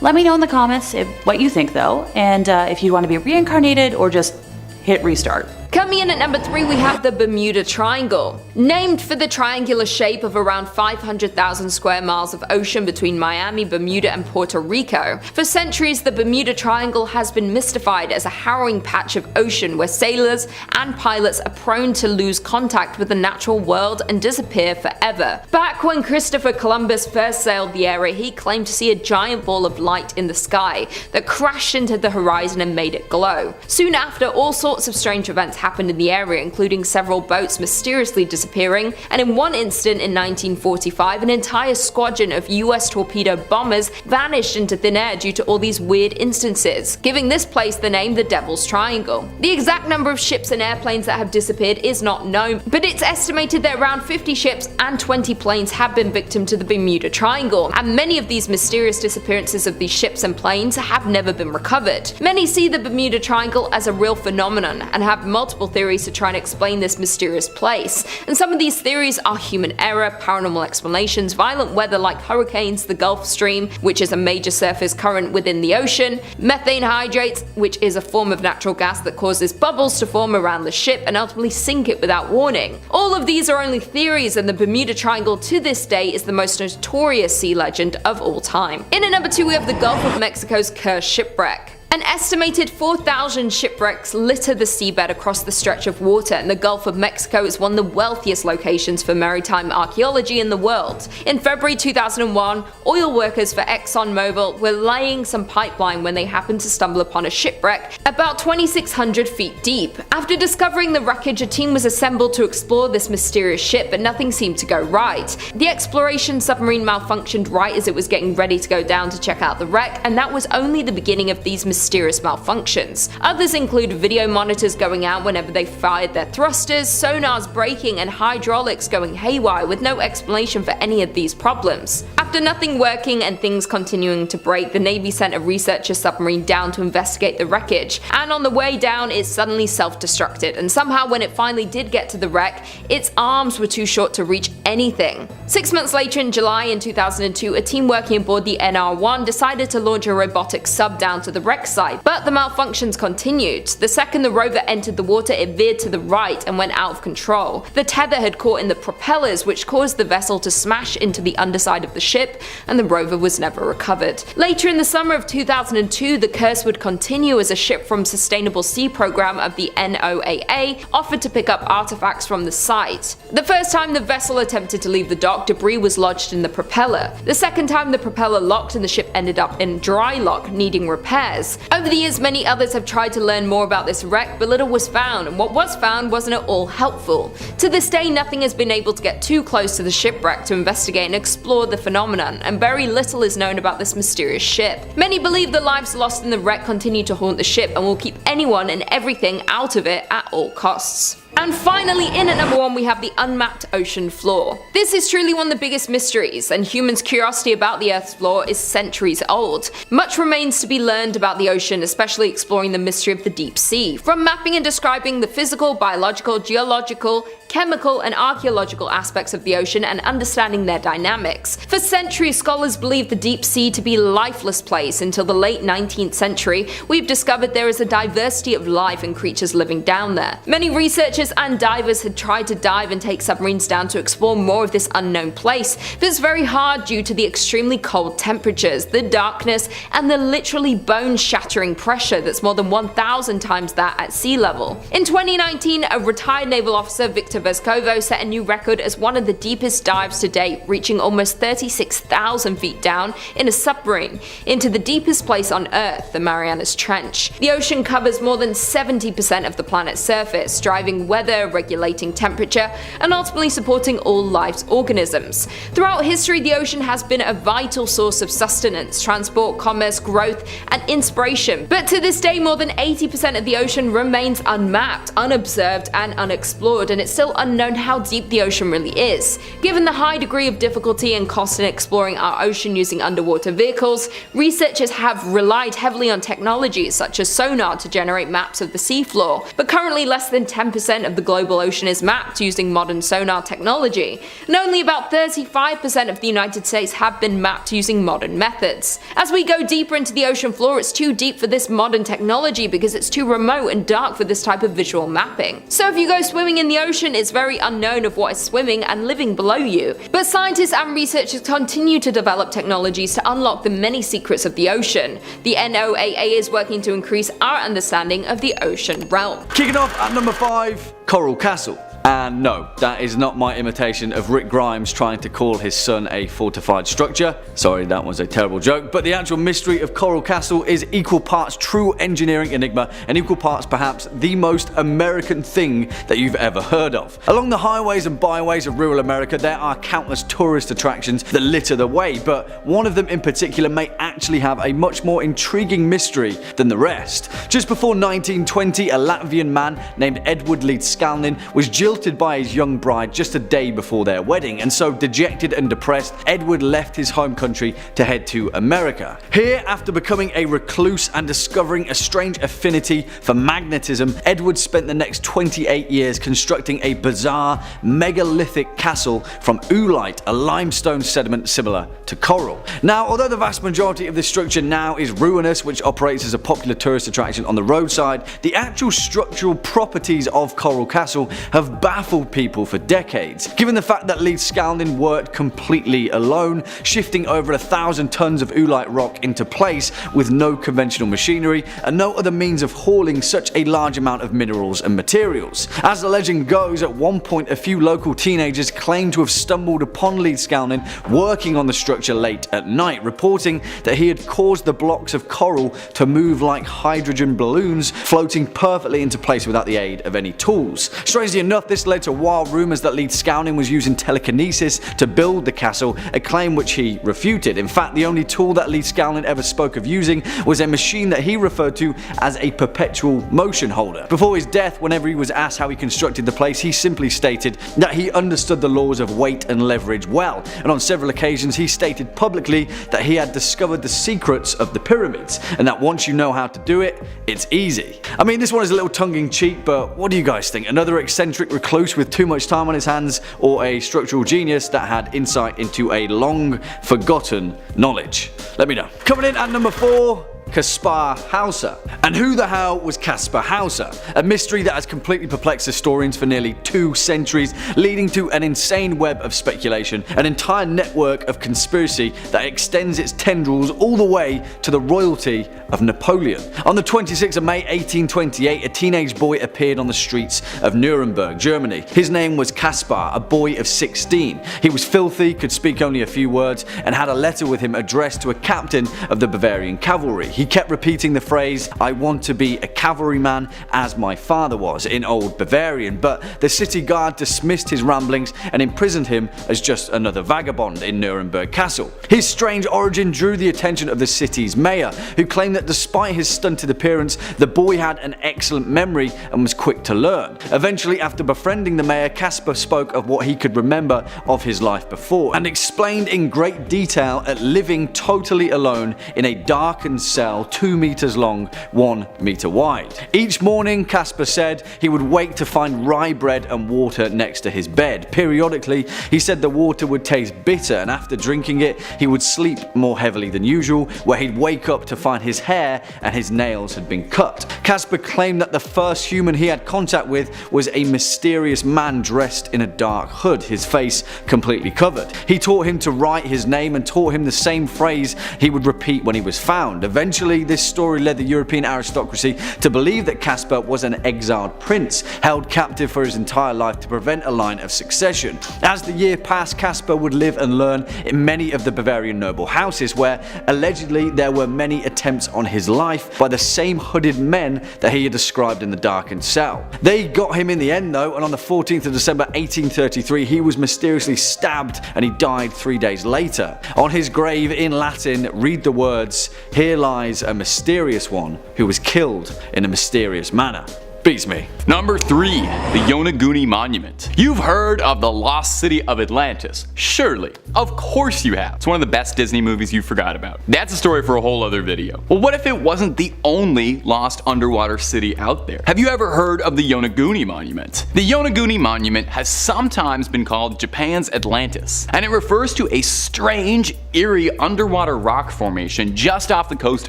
Let me know in the comments what you think though, and if you want to be reincarnated or just hit restart. Coming in at number 3, we have the Bermuda Triangle. Named for the triangular shape of around 500,000 square miles of ocean between Miami, Bermuda, and Puerto Rico, for centuries the Bermuda Triangle has been mystified as a harrowing patch of ocean where sailors and pilots are prone to lose contact with the natural world and disappear forever. Back when Christopher Columbus first sailed the area, he claimed to see a giant ball of light in the sky that crashed into the horizon and made it glow. Soon after, all sorts of strange events happened in the area, including several boats mysteriously disappearing, and in one incident in 1945, an entire squadron of US torpedo bombers vanished into thin air due to all these weird instances, giving this place the name the Devil's Triangle. The exact number of ships and airplanes that have disappeared is not known, but it's estimated that around 50 ships and 20 planes have been victim to the Bermuda Triangle, and many of these mysterious disappearances of these ships and planes have never been recovered. Many see the Bermuda Triangle as a real phenomenon and have multiple theories to try and explain this mysterious place, and some of these theories are human error, paranormal explanations, violent weather like hurricanes, the Gulf Stream, which is a major surface current within the ocean, methane hydrates, which is a form of natural gas that causes bubbles to form around the ship and ultimately sink it without warning. All of these are only theories, and the Bermuda Triangle to this day is the most notorious sea legend of all time. In at number 2, we have the Gulf of Mexico's cursed shipwreck. An estimated 4,000 shipwrecks litter the seabed across the stretch of water, and the Gulf of Mexico is one of the wealthiest locations for maritime archaeology in the world. In February 2001, oil workers for ExxonMobil were laying some pipeline when they happened to stumble upon a shipwreck about 2,600 feet deep. After discovering the wreckage, a team was assembled to explore this mysterious ship, but nothing seemed to go right. The exploration submarine malfunctioned right as it was getting ready to go down to check out the wreck, and that was only the beginning of these mysterious malfunctions. Others include video monitors going out whenever they fired their thrusters, sonars breaking, and hydraulics going haywire with no explanation for any of these problems. After nothing working and things continuing to break, the Navy sent a researcher submarine down to investigate the wreckage, and on the way down it suddenly self-destructed, and somehow when it finally did get to the wreck, its arms were too short to reach anything. 6 months later, in July in 2002, a team working aboard the NR-1 decided to launch a robotic sub down to the wreck site, but the malfunctions continued. The second the rover entered the water, it veered to the right and went out of control. The tether had caught in the propellers, which caused the vessel to smash into the underside of the ship, and the rover was never recovered. Later in the summer of 2002, the curse would continue as a ship from Sustainable Sea Program of the NOAA offered to pick up artifacts from the site. The first time the vessel attempted to leave the dock, debris was lodged in the propeller. The second time, the propeller locked and the ship ended up in dry lock, needing repairs. Over the years, many others have tried to learn more about this wreck, but little was found, and what was found wasn't at all helpful. To this day, nothing has been able to get too close to the shipwreck to investigate and explore the phenomenon, and very little is known about this mysterious ship. Many believe the lives lost in the wreck continue to haunt the ship and will keep anyone and everything out of it at all costs. And finally, in at number 1, we have the unmapped ocean floor. This is truly one of the biggest mysteries, and humans' curiosity about the Earth's floor is centuries old. Much remains to be learned about the ocean, especially exploring the mystery of the deep sea. From mapping and describing the physical, biological, geological, chemical, and archaeological aspects of the ocean and understanding their dynamics. For centuries, scholars believed the deep sea to be a lifeless place. Until the late 19th century, we've discovered there is a diversity of life and creatures living down there. Many researchers and divers had tried to dive and take submarines down to explore more of this unknown place, but it's very hard due to the extremely cold temperatures, the darkness, and the literally bone-shattering pressure that's more than 1,000 times that at sea level. In 2019, a retired naval officer, Victor Puerto Vescovo set a new record as one of the deepest dives to date, reaching almost 36,000 feet down in a submarine into the deepest place on Earth, the Marianas Trench. The ocean covers more than 70% of the planet's surface, driving weather, regulating temperature, and ultimately supporting all life's organisms. Throughout history, the ocean has been a vital source of sustenance, transport, commerce, growth, and inspiration. But to this day, more than 80% of the ocean remains unmapped, unobserved, and unexplored, and it's still unknown how deep the ocean really is. Given the high degree of difficulty and cost in exploring our ocean using underwater vehicles, researchers have relied heavily on technologies such as sonar to generate maps of the seafloor, but currently less than 10% of the global ocean is mapped using modern sonar technology, and only about 35% of the United States have been mapped using modern methods. As we go deeper into the ocean floor, it's too deep for this modern technology because it's too remote and dark for this type of visual mapping. So if you go swimming in the ocean, it's very unknown of what is swimming and living below you. But scientists and researchers continue to develop technologies to unlock the many secrets of the ocean. The NOAA is working to increase our understanding of the ocean realm. Kicking off at number 5, Coral Castle. And no, that is not my imitation of Rick Grimes trying to call his son a fortified structure. Sorry, that was a terrible joke. But the actual mystery of Coral Castle is equal parts true engineering enigma and equal parts perhaps the most American thing that you've ever heard of. Along the highways and byways of rural America, there are countless tourist attractions that litter the way, but one of them in particular may actually have a much more intriguing mystery than the rest. Just before 1920, a Latvian man named Edward Leedskalnin was jilted by his young bride just a day before their wedding, and so dejected and depressed, Edward left his home country to head to America. Here, after becoming a recluse and discovering a strange affinity for magnetism, Edward spent the next 28 years constructing a bizarre megalithic castle from oolite, a limestone sediment similar to coral. Now, although the vast majority of this structure now is ruinous, which operates as a popular tourist attraction on the roadside, the actual structural properties of Coral Castle have baffled people for decades. Given the fact that Leedskalnin worked completely alone, shifting over 1,000 tons of oolite rock into place with no conventional machinery and no other means of hauling such a large amount of minerals and materials. As the legend goes, at one point a few local teenagers claimed to have stumbled upon Leedskalnin working on the structure late at night, reporting that he had caused the blocks of coral to move like hydrogen balloons, floating perfectly into place without the aid of any tools. Strangely enough, this led to wild rumours that Leedskalnin was using telekinesis to build the castle, a claim which he refuted. In fact, the only tool that Leedskalnin ever spoke of using was a machine that he referred to as a perpetual motion holder. Before his death, whenever he was asked how he constructed the place, he simply stated that he understood the laws of weight and leverage well, and on several occasions he stated publicly that he had discovered the secrets of the pyramids, and that once you know how to do it, it's easy. I mean, this one is a little tongue-in-cheek, but what do you guys think? Another eccentric recluse with too much time on his hands, or a structural genius that had insight into a long forgotten knowledge? Let me know. Coming in at number 4, Caspar Hauser. And who the hell was Caspar Hauser? A mystery that has completely perplexed historians for nearly 2 centuries, leading to an insane web of speculation, an entire network of conspiracy that extends its tendrils all the way to the royalty of Napoleon. On the 26th of May 1828, a teenage boy appeared on the streets of Nuremberg, Germany. His name was Caspar, a boy of 16. He was filthy, could speak only a few words, and had a letter with him addressed to a captain of the Bavarian cavalry. He kept repeating the phrase, "I want to be a cavalryman as my father was," in Old Bavarian, but the city guard dismissed his ramblings and imprisoned him as just another vagabond in Nuremberg Castle. His strange origin drew the attention of the city's mayor, who claimed that despite his stunted appearance, the boy had an excellent memory and was quick to learn. Eventually, after befriending the mayor, Caspar spoke of what he could remember of his life before, and explained in great detail at living totally alone in a darkened cell 2 meters long, 1 meter wide. Each morning, Caspar said, he would wake to find rye bread and water next to his bed. Periodically, he said the water would taste bitter, and after drinking it, he would sleep more heavily than usual, where he'd wake up to find his hair and his nails had been cut. Caspar claimed that the first human he had contact with was a mysterious man dressed in a dark hood, his face completely covered. He taught him to write his name and taught him the same phrase he would repeat when he was found. Eventually, Eventually, this story led the European aristocracy to believe that Caspar was an exiled prince, held captive for his entire life to prevent a line of succession. As the year passed, Caspar would live and learn in many of the Bavarian noble houses, where allegedly there were many attempts on his life by the same hooded men that he had described in the darkened cell. They got him in the end though, and on the 14th of December 1833 he was mysteriously stabbed and he died 3 days later. On his grave in Latin read the words, "Here lies a mysterious one who was killed in a mysterious manner." Beats me. Number 3. The Yonaguni Monument. You've heard of the lost city of Atlantis. Surely. Of course you have. It's one of the best Disney movies you forgot about. That's a story for a whole other video. Well, what if it wasn't the only lost underwater city out there? Have you ever heard of the Yonaguni Monument? The Yonaguni Monument has sometimes been called Japan's Atlantis, and it refers to a strange, eerie underwater rock formation just off the coast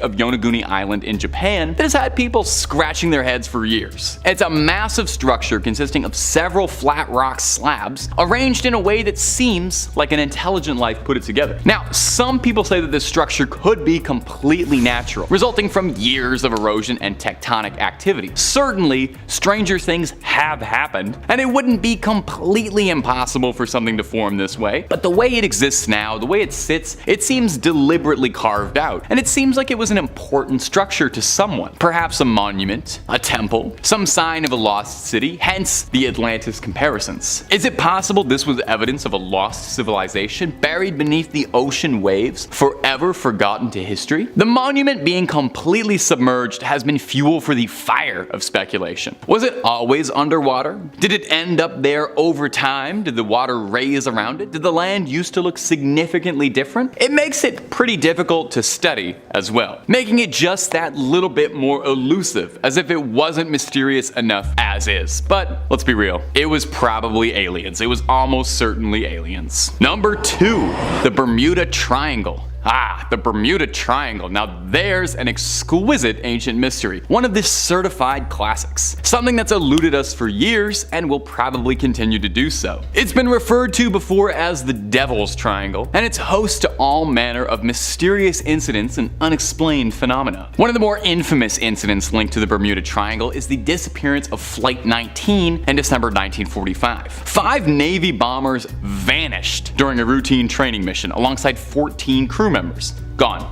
of Yonaguni Island in Japan that has had people scratching their heads for years. It's a massive structure consisting of several flat rock slabs arranged in a way that seems like an intelligent life put it together. Now, some people say that this structure could be completely natural, resulting from years of erosion and tectonic activity. Certainly, stranger things have happened, and it wouldn't be completely impossible for something to form this way, but the way it exists now, the way it sits, it seems deliberately carved out, and it seems like it was an important structure to someone. Perhaps a monument, a temple, some sign of a lost city, hence the Atlantis comparisons. Is it possible this was evidence of a lost civilization buried beneath the ocean waves, forever forgotten to history? The monument being completely submerged has been fuel for the fire of speculation. Was it always underwater? Did it end up there over time? Did the water raise around it? Did the land used to look significantly different? It makes it pretty difficult to study as well, making it just that little bit more elusive, as if it wasn't mysterious enough as is. But let's be real, it was probably aliens. It was almost certainly aliens. Number 2. The Bermuda Triangle. The Bermuda Triangle. Now there's an exquisite ancient mystery, one of the certified classics, something that's eluded us for years and will probably continue to do so. It's been referred to before as the Devil's Triangle, and it's host to all manner of mysterious incidents and unexplained phenomena. One of the more infamous incidents linked to the Bermuda Triangle is the disappearance of Flight 19 in December 1945. 5 Navy bombers vanished during a routine training mission alongside 14 crew members. Gone.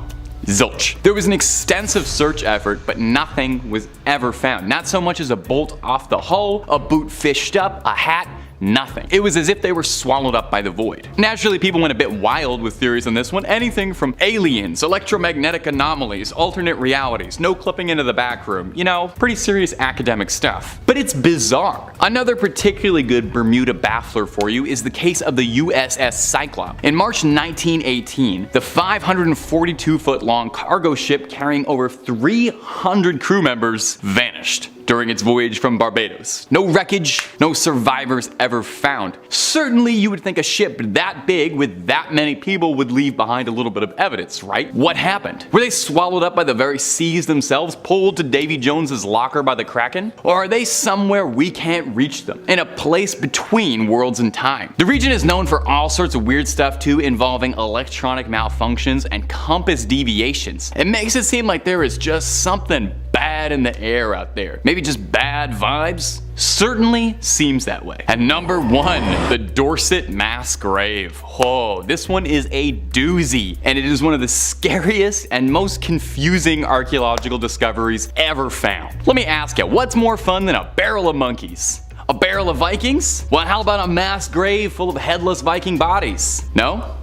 Zilch. There was an extensive search effort, but nothing was ever found. Not so much as a bolt off the hull, a boot fished up, a hat, nothing. It was as if they were swallowed up by the void. Naturally, people went a bit wild with theories on this one. Anything from aliens, electromagnetic anomalies, alternate realities, no clipping into the back room. You know, pretty serious academic stuff. But it's bizarre. Another particularly good Bermuda baffler for you is the case of the USS Cyclops. In March 1918, the 542-foot-long cargo ship carrying over 300 crew members vanished during its voyage from Barbados. No wreckage, no survivors ever found. Certainly you would think a ship that big with that many people would leave behind a little bit of evidence, right? What happened? Were they swallowed up by the very seas themselves, pulled to Davy Jones's locker by the Kraken? Or are they somewhere we can't reach them, in a place between worlds and time? The region is known for all sorts of weird stuff too, involving electronic malfunctions and compass deviations. It makes it seem like there is just something bad in the air out there. Maybe just bad vibes? Certainly seems that way. And number 1, the Dorset mass grave. Whoa, this one is a doozy, and it is one of the scariest and most confusing archaeological discoveries ever found. Let me ask you, what's more fun than a barrel of monkeys? A barrel of Vikings? Well, how about a mass grave full of headless Viking bodies? No?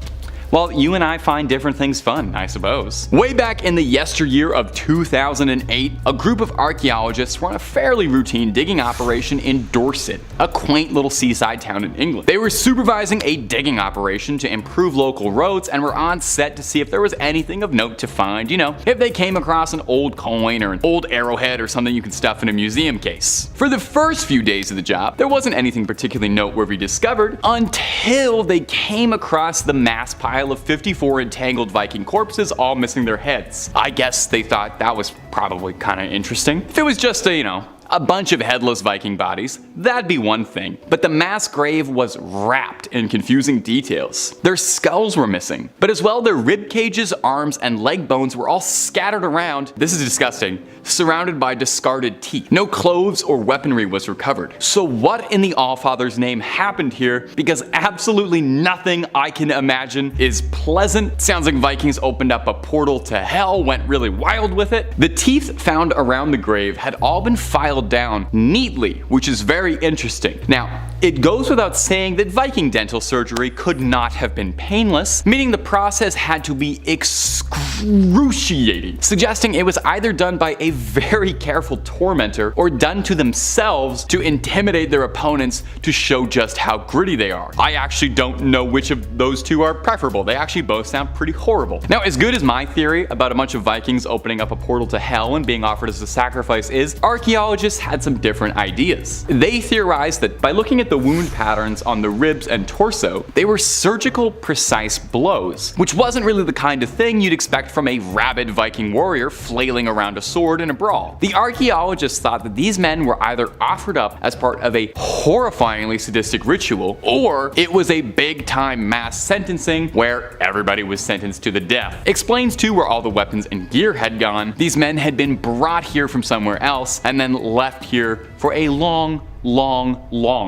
Well, you and I find different things fun, I suppose. Way back in the yesteryear of 2008, a group of archaeologists were on a fairly routine digging operation in Dorset, a quaint little seaside town in England. They were supervising a digging operation to improve local roads and were on set to see if there was anything of note to find, you know, if they came across an old coin or an old arrowhead or something you could stuff in a museum case. For the first few days of the job, there wasn't anything particularly noteworthy discovered until they came across the mass pile of 54 entangled Viking corpses, all missing their heads. I guess they thought that was probably kind of interesting. If it was just a A bunch of headless Viking bodies, that'd be one thing. But the mass grave was wrapped in confusing details. Their skulls were missing, but as well their rib cages, arms, and leg bones were all scattered around, this is disgusting, surrounded by discarded teeth. No clothes or weaponry was recovered. So what in the Allfather's name happened here? Because absolutely nothing I can imagine is pleasant. Sounds like Vikings opened up a portal to hell, went really wild with it. The teeth found around the grave had all been filed down neatly, which is very interesting. Now, it goes without saying that Viking dental surgery could not have been painless, meaning the process had to be excruciating, suggesting it was either done by a very careful tormentor or done to themselves to intimidate their opponents to show just how gritty they are. I actually don't know which of those two are preferable. They actually both sound pretty horrible. Now, as good as my theory about a bunch of Vikings opening up a portal to hell and being offered as a sacrifice is, archaeologists had some different ideas. They theorized that by looking at the wound patterns on the ribs and torso, they were surgical precise blows, which wasn't really the kind of thing you'd expect from a rabid Viking warrior flailing around a sword in a brawl. The archaeologists thought that these men were either offered up as part of a horrifyingly sadistic ritual, or it was a big time mass sentencing where everybody was sentenced to the death. Explains too where all the weapons and gear had gone. These men had been brought here from somewhere else and then left here for a long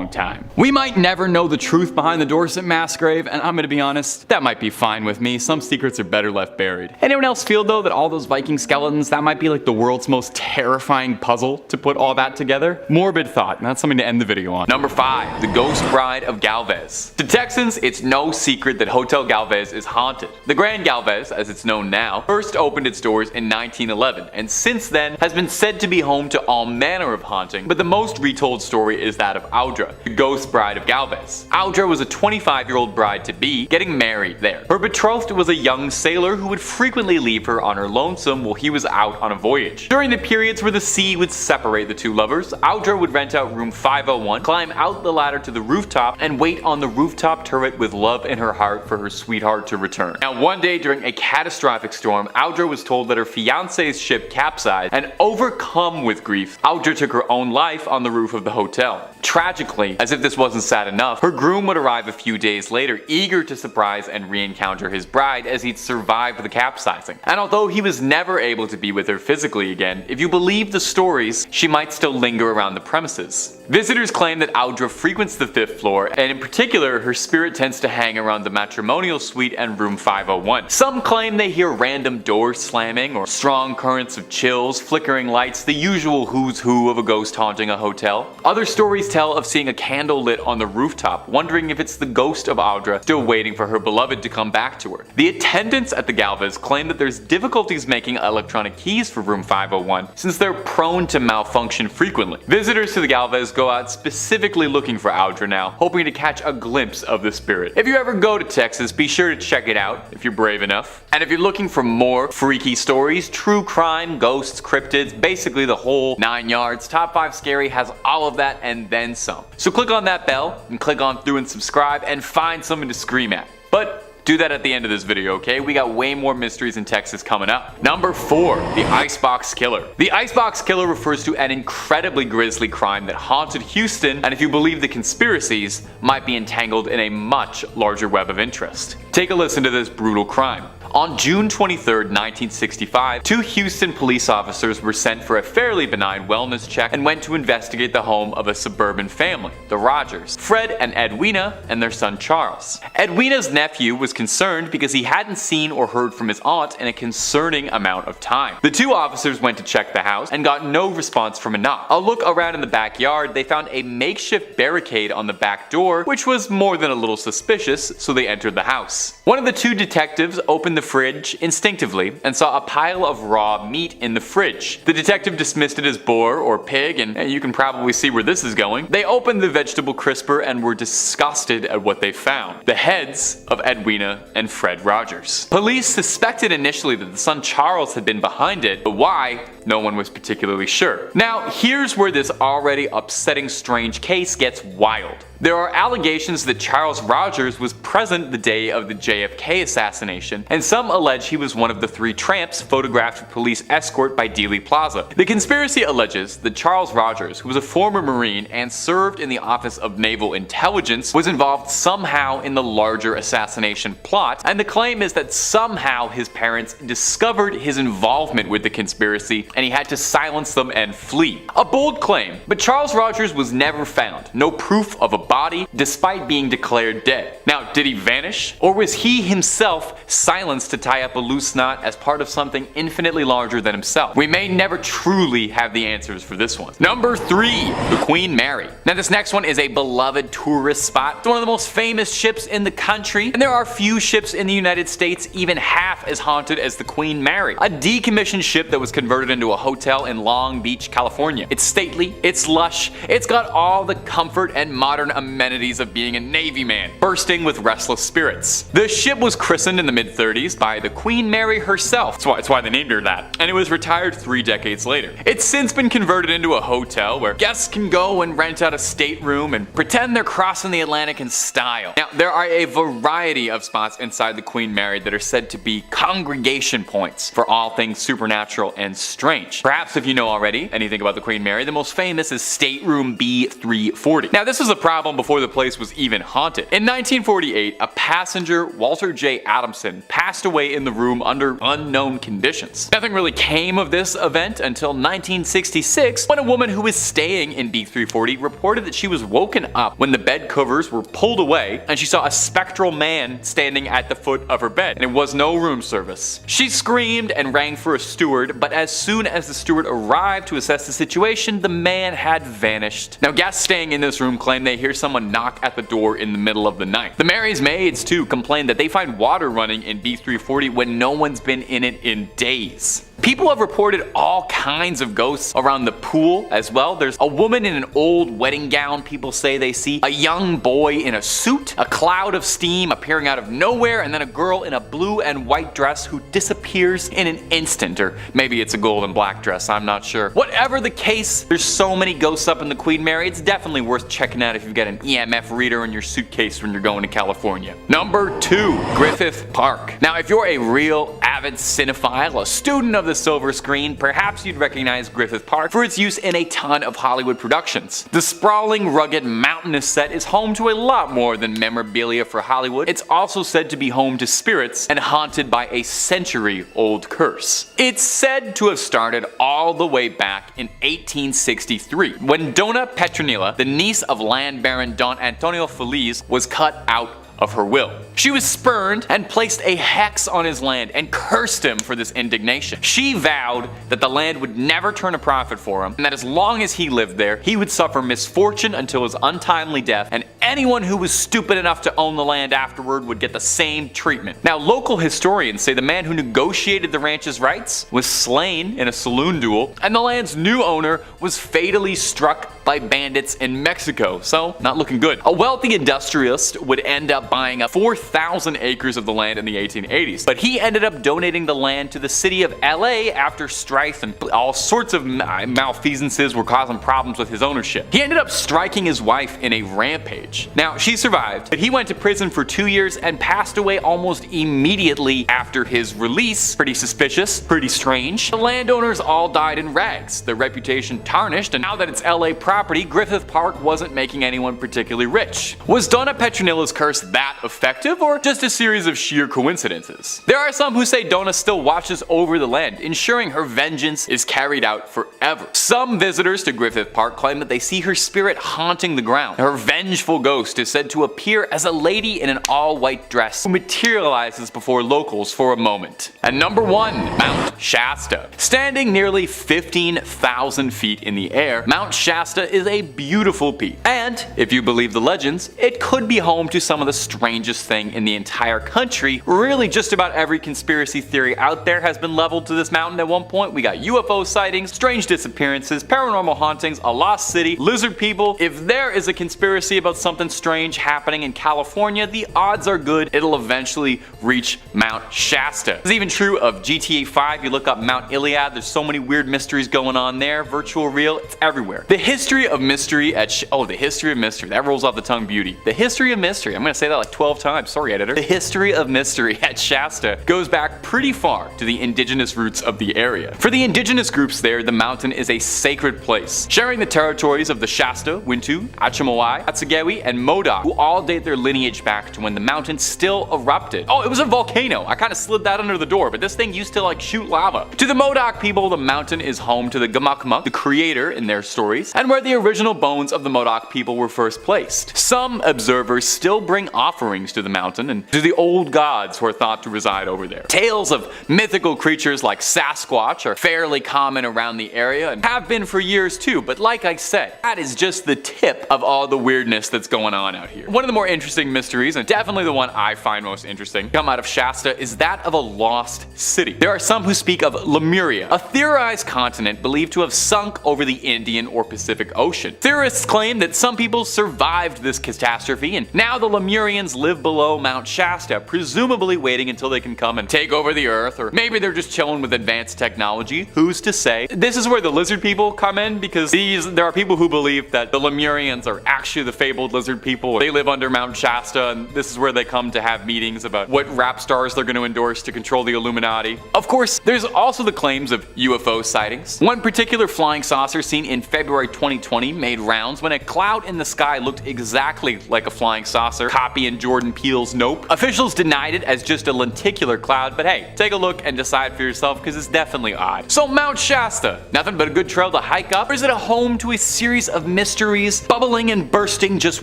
time. We might never know the truth behind the Dorset mass grave, and I'm gonna be honest, that might be fine with me. Some secrets are better left buried. Anyone else feel though that all those Viking skeletons, that might be like the world's most terrifying puzzle to put all that together? Morbid thought, and that's something to end the video on. Number 5, the Ghost Bride of Galvez. To Texans, it's no secret that Hotel Galvez is haunted. The Grand Galvez, as it's known now, first opened its doors in 1911, and since then has been said to be home to all manner of haunting, but the most retold story is that of Audra, the Ghost Bride of Galvez. Audra was a 25-year-old bride-to-be getting married there. Her betrothed was a young sailor who would frequently leave her on her lonesome while he was out on a voyage. During the periods where the sea would separate the two lovers, Audra would rent out room 501, climb out the ladder to the rooftop, and wait on the rooftop turret with love in her heart for her sweetheart to return. Now, one day during a catastrophic storm, Audra was told that her fiance's ship capsized, and overcome with grief, Audra took her own life on the roof of the hotel. Tragically, as if this wasn't sad enough, her groom would arrive a few days later, eager to surprise and re-encounter his bride as he'd survived the capsizing. And although he was never able to be with her physically again, if you believe the stories, she might still linger around the premises. Visitors claim that Audra frequents the 5th floor, and in particular, her spirit tends to hang around the matrimonial suite and room 501. Some claim they hear random doors slamming, or strong currents of chills, flickering lights, the usual who's who of a ghost haunting a hotel. Other stories tell of seeing a candle lit on the rooftop, wondering if it's the ghost of Audra still waiting for her beloved to come back to her. The attendants at the Galvez claim that there's difficulties making electronic keys for room 501 since they're prone to malfunction frequently. Visitors to the Galvez go out specifically looking for Audra now, hoping to catch a glimpse of the spirit. If you ever go to Texas, be sure to check it out if you're brave enough. And if you're looking for more freaky stories, true crime, ghosts, cryptids, basically the whole 9 yards, Top 5 Scary has all of that and then some. So click on that bell and click on through and subscribe and find something to scream at. But do that at the end of this video, okay? We got way more mysteries in Texas coming up. Number 4, the Icebox Killer. The Icebox Killer refers to an incredibly grisly crime that haunted Houston, and if you believe the conspiracies, might be entangled in a much larger web of interest. Take a listen to this brutal crime. On June 23, 1965, 2 Houston police officers were sent for a fairly benign wellness check and went to investigate the home of a suburban family, the Rogers, Fred and Edwina, and their son Charles. Edwina's nephew was concerned because he hadn't seen or heard from his aunt in a concerning amount of time. The 2 officers went to check the house and got no response from a knock. A look around in the backyard, they found a makeshift barricade on the back door, which was more than a little suspicious, so they entered the house. One of the 2 detectives opened the fridge instinctively and saw a pile of raw meat in the fridge. The detective dismissed it as boar or pig, and you can probably see where this is going. They opened the vegetable crisper and were disgusted at what they found: the heads of Edwina and Fred Rogers. Police suspected initially that the son Charles had been behind it, but why, no one was particularly sure. Now, here's where this already upsetting strange case gets wild. There are allegations that Charles Rogers was present the day of the JFK assassination, and some allege he was one of the 3 tramps photographed with police escort by Dealey Plaza. The conspiracy alleges that Charles Rogers, who was a former Marine and served in the Office of Naval Intelligence, was involved somehow in the larger assassination plot, and the claim is that somehow his parents discovered his involvement with the conspiracy and he had to silence them and flee. A bold claim, but Charles Rogers was never found. No proof of a body, despite being declared dead. Now, did he vanish? Or was he himself silenced to tie up a loose knot as part of something infinitely larger than himself? We may never truly have the answers for this one. Number 3. The Queen Mary. Now this next one is a beloved tourist spot. It's one of the most famous ships in the country, and there are few ships in the United States even half as haunted as the Queen Mary. A decommissioned ship that was converted into a hotel in Long Beach, California. It's stately, it's lush, it's got all the comfort and modern amenities of being a Navy man, bursting with restless spirits. The ship was christened in the mid-30s by the Queen Mary herself. That's why they named her that. And it was retired 3 decades later. It's since been converted into a hotel where guests can go and rent out a stateroom and pretend they're crossing the Atlantic in style. Now, there are a variety of spots inside the Queen Mary that are said to be congregation points for all things supernatural and strange. Perhaps if you know already anything about the Queen Mary, the most famous is Stateroom B340. Now, this was a problem before the place was even haunted. In 1948, a passenger, Walter J. Adamson, passed away in the room under unknown conditions. Nothing really came of this event until 1966, when a woman who was staying in B340 reported that she was woken up when the bed covers were pulled away and she saw a spectral man standing at the foot of her bed, and it was no room service. She screamed and rang for a steward, but as soon as the steward arrived to assess the situation, the man had vanished. Now, guests staying in this room claim they hear someone knock at the door in the middle of the night. The Mary's maids too complain that they find water running in B340 when no one's been in it in days. People have reported all kinds of ghosts around the pool as well. There's a woman in an old wedding gown people say they see, a young boy in a suit, a cloud of steam appearing out of nowhere, and then a girl in a blue and white dress who disappears in an instant, or maybe it's a gold and black dress, I'm not sure. Whatever the case, there's so many ghosts up in the Queen Mary, it's definitely worth checking out if you've got an EMF reader in your suitcase when you're going to California. Number 2. Griffith Park. Now, if you're a real avid cinephile, a student of the silver screen, perhaps you'd recognize Griffith Park for its use in a ton of Hollywood productions. The sprawling, rugged, mountainous set is home to a lot more than memorabilia for Hollywood. It's also said to be home to spirits and haunted by a century-old curse. It's said to have started all the way back in 1863, when Donna Petronilla, the niece of land baron Don Antonio Feliz, was cut out of her will. She was spurned and placed a hex on his land and cursed him for this indignation. She vowed that the land would never turn a profit for him, and that as long as he lived there, he would suffer misfortune until his untimely death, and anyone who was stupid enough to own the land afterward would get the same treatment. Now, local historians say the man who negotiated the ranch's rights was slain in a saloon duel, and the land's new owner was fatally struck by bandits in Mexico, so not looking good. A wealthy industrialist would end up buying up 4,000 acres of the land in the 1880s, but he ended up donating the land to the city of LA after strife and all sorts of malfeasances were causing problems with his ownership. He ended up striking his wife in a rampage. Now, she survived, but he went to prison for 2 years and passed away almost immediately after his release. Pretty suspicious, pretty strange. The landowners all died in rags, their reputation tarnished, and now that it's LA property, Griffith Park wasn't making anyone particularly rich. Was Donna Petronilla's curse that effective, or just a series of sheer coincidences? There are some who say Donna still watches over the land, ensuring her vengeance is carried out forever. Some visitors to Griffith Park claim that they see her spirit haunting the ground. Her vengeful ghost is said to appear as a lady in an all-white dress who materializes before locals for a moment. And number 1, Mount Shasta. Standing nearly 15,000 feet in the air, Mount Shasta is a beautiful peak. And, if you believe the legends, it could be home to some of the strangest thing in the entire country. Really, just about every conspiracy theory out there has been leveled to this mountain at one point. We got UFO sightings, strange disappearances, paranormal hauntings, a lost city, lizard people. If there is a conspiracy about something strange happening in California, the odds are good it'll eventually reach Mount Shasta. It's even true of GTA 5. You look up Mount Iliad, there's so many weird mysteries going on there. Virtual, real, it's everywhere. The history history of mystery at the history of mystery. That rolls off the tongue beauty. The history of mystery. I'm gonna say that like 12 times. Sorry, editor. The history of mystery at Shasta goes back pretty far to the indigenous roots of the area. For the indigenous groups there, the mountain is a sacred place, sharing the territories of the Shasta, Wintu, Achimawai, Atsugewi, and Modoc, who all date their lineage back to when the mountain still erupted. Oh, it was a volcano. I kind of slid that under the door, but this thing used to like shoot lava. To the Modoc people, the mountain is home to the Gamakmak, the creator in their stories, and where the original bones of the Modoc people were first placed. Some observers still bring offerings to the mountain and to the old gods who are thought to reside over there. Tales of mythical creatures like Sasquatch are fairly common around the area and have been for years too, but like I said, that is just the tip of all the weirdness that's going on out here. One of the more interesting mysteries, and definitely the one I find most interesting, come out of Shasta is that of a lost city. There are some who speak of Lemuria, a theorized continent believed to have sunk over the Indian or Pacific Ocean. Theorists claim that some people survived this catastrophe and now the Lemurians live below Mount Shasta, presumably waiting until they can come and take over the earth, or maybe they're just chilling with advanced technology, who's to say. This is where the lizard people come in, because there are people who believe that the Lemurians are actually the fabled lizard people. They live under Mount Shasta, and this is where they come to have meetings about what rap stars they're going to endorse to control the Illuminati. Of course, there's also the claims of UFO sightings. One particular flying saucer seen in February 2020 made rounds when a cloud in the sky looked exactly like a flying saucer, copying Jordan Peele's Nope. Officials denied it as just a lenticular cloud, but hey, take a look and decide for yourself, because it's definitely odd. So Mount Shasta, nothing but a good trail to hike up, or is it a home to a series of mysteries, bubbling and bursting, just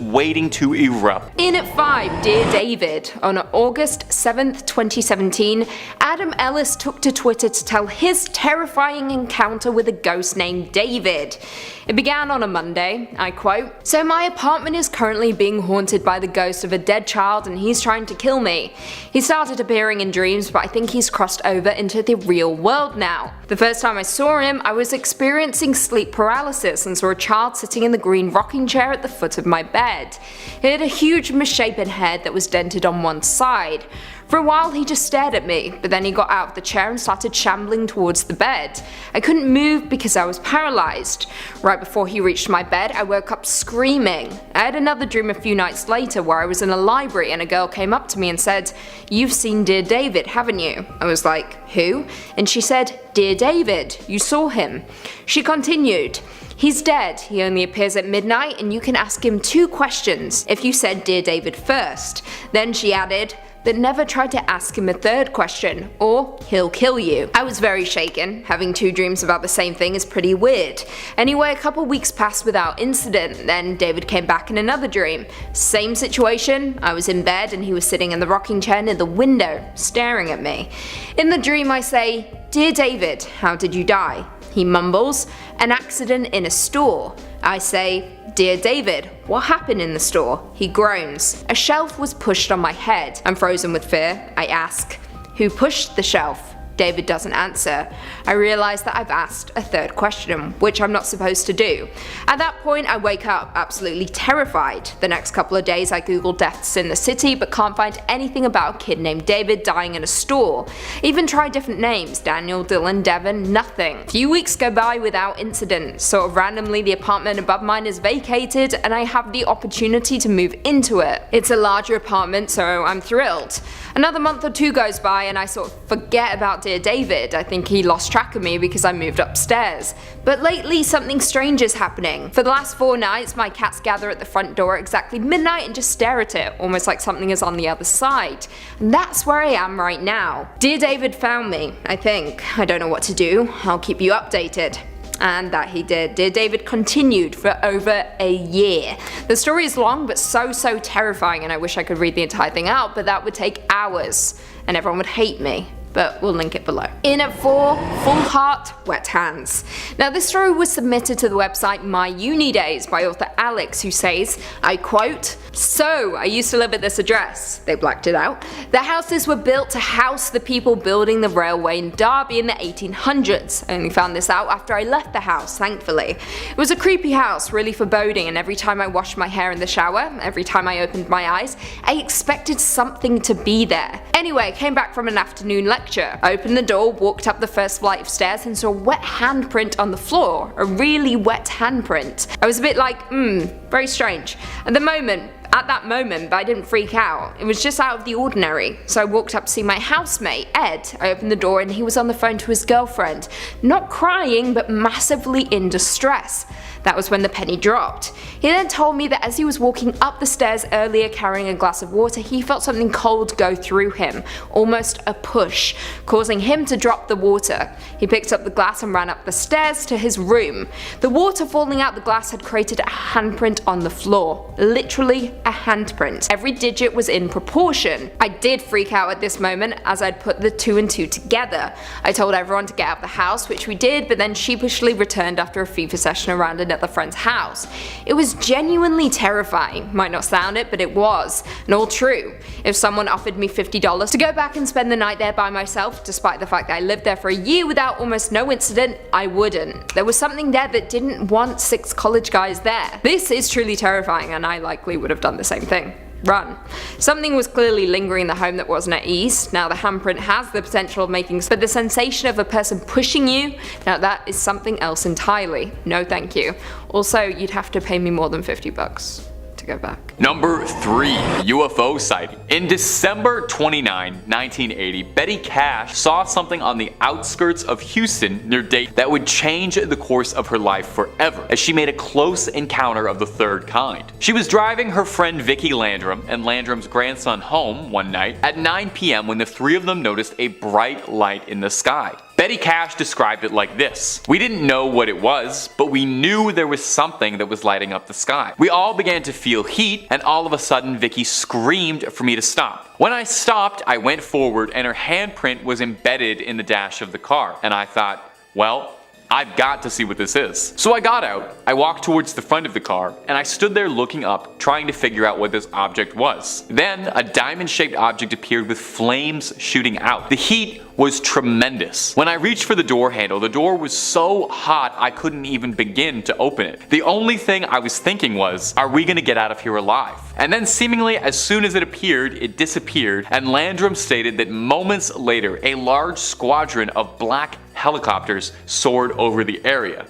waiting to erupt? In at 5, Dear David. On August 7th, 2017, Adam Ellis took to Twitter to tell his terrifying encounter with a ghost named David. It began on a Monday, I quote, "So my apartment is currently being haunted by the ghost of a dead child and he's trying to kill me. He started appearing in dreams, but I think he's crossed over into the real world now. The first time I saw him, I was experiencing sleep paralysis and saw a child sitting in the green rocking chair at the foot of my bed. He had a huge misshapen head that was dented on one side. For a while he just stared at me, but then he got out of the chair and started shambling towards the bed. I couldn't move because I was paralysed. Right before he reached my bed, I woke up screaming. I had another dream a few nights later where I was in a library and a girl came up to me and said, 'You've seen Dear David, haven't you?' I was like, 'Who?' And she said, 'Dear David, you saw him.' She continued, 'He's dead. He only appears at midnight and you can ask him 2 questions if you said Dear David first.' Then she added, but never try to ask him a 3rd question, or he'll kill you." I was very shaken. Having 2 dreams about the same thing is pretty weird. Anyway, a couple weeks passed without incident, then David came back in another dream. Same situation, I was in bed and he was sitting in the rocking chair near the window, staring at me. In the dream I say, "Dear David, how did you die?" He mumbles, "An accident in a store." I say, "Dear David, what happened in the store?" He groans. "A shelf was pushed on my head." I'm frozen with fear. I ask, "Who pushed the shelf?" David doesn't answer. I realise that I've asked a 3rd question, which I'm not supposed to do. At that point I wake up absolutely terrified. The next couple of days I Google deaths in the city but can't find anything about a kid named David dying in a store. Even try different names, Daniel, Dylan, Devon, nothing. A few weeks go by without incident. Sort of randomly the apartment above mine is vacated and I have the opportunity to move into it. It's a larger apartment, so I'm thrilled. Another month or 2 goes by and I sort of forget about Dear David. I think he lost track of me because I moved upstairs. But lately something strange is happening. For the last 4 nights my cats gather at the front door at exactly midnight and just stare at it, almost like something is on the other side. And that's where I am right now. Dear David found me, I think. I don't know what to do. I'll keep you updated. And that he did. Dear David continued for over a year. The story is long but so terrifying and I wish I could read the entire thing out, but that would take hours and everyone would hate me. But we'll link it below. In at 4, Full Heart, Wet Hands. Now this story was submitted to the website My Uni Days by author Alex, who says, I quote, "So, I used to live at this address." They blacked it out. "The houses were built to house the people building the railway in Derby in the 1800s. I only found this out after I left the house, thankfully. It was a creepy house, really foreboding, and every time I washed my hair in the shower, every time I opened my eyes, I expected something to be there. Anyway, I came back from an afternoon lecture lecture. I opened the door, walked up the first flight of stairs and saw a wet handprint on the floor. A really wet handprint. I was a bit like, very strange. At that moment, but I didn't freak out. It was just out of the ordinary. So I walked up to see my housemate, Ed. I opened the door and he was on the phone to his girlfriend. Not crying, but massively in distress. That was when the penny dropped. He then told me that as he was walking up the stairs earlier carrying a glass of water, he felt something cold go through him, almost a push, causing him to drop the water. He picked up the glass and ran up the stairs to his room. The water falling out the glass had created a handprint on the floor. Literally a handprint. Every digit was in proportion. I did freak out at this moment as I'd put the 2 and 2 together. I told everyone to get out of the house, which we did, but then sheepishly returned after a FIFA session around another friend's house. It was genuinely terrifying. Might not sound it, but it was. And all true. If someone offered me $50 to go back and spend the night there by myself, despite the fact that I lived there for a year without almost no incident, I wouldn't. There was something there that didn't want 6 college guys there. This is truly terrifying, and I likely would have done the same thing. Run. Something was clearly lingering in the home that wasn't at ease. Now the handprint has the potential of making, but the sensation of a person pushing you, now that is something else entirely. No thank you. Also, you'd have to pay me more than $50 to go back. Number 3. UFO sighting. In December 29, 1980, Betty Cash saw something on the outskirts of Houston near Dayton that would change the course of her life forever, as she made a close encounter of the third kind. She was driving her friend Vicki Landrum and Landrum's grandson home one night at 9 p.m. when the three of them noticed a bright light in the sky. Betty Cash described it like this: "We didn't know what it was, but we knew there was something that was lighting up the sky. We all began to feel heat, and all of a sudden Vicki screamed for me to stop. When I stopped, I went forward and her handprint was embedded in the dash of the car, and I thought, well, I've got to see what this is. So I got out, I walked towards the front of the car, and I stood there looking up, trying to figure out what this object was. Then a diamond-shaped object appeared with flames shooting out. The heat was tremendous. When I reached for the door handle, the door was so hot I couldn't even begin to open it. The only thing I was thinking was, are we gonna get out of here alive? And then seemingly as soon as it appeared, it disappeared, and Landrum stated that moments later, a large squadron of black helicopters soared over the area.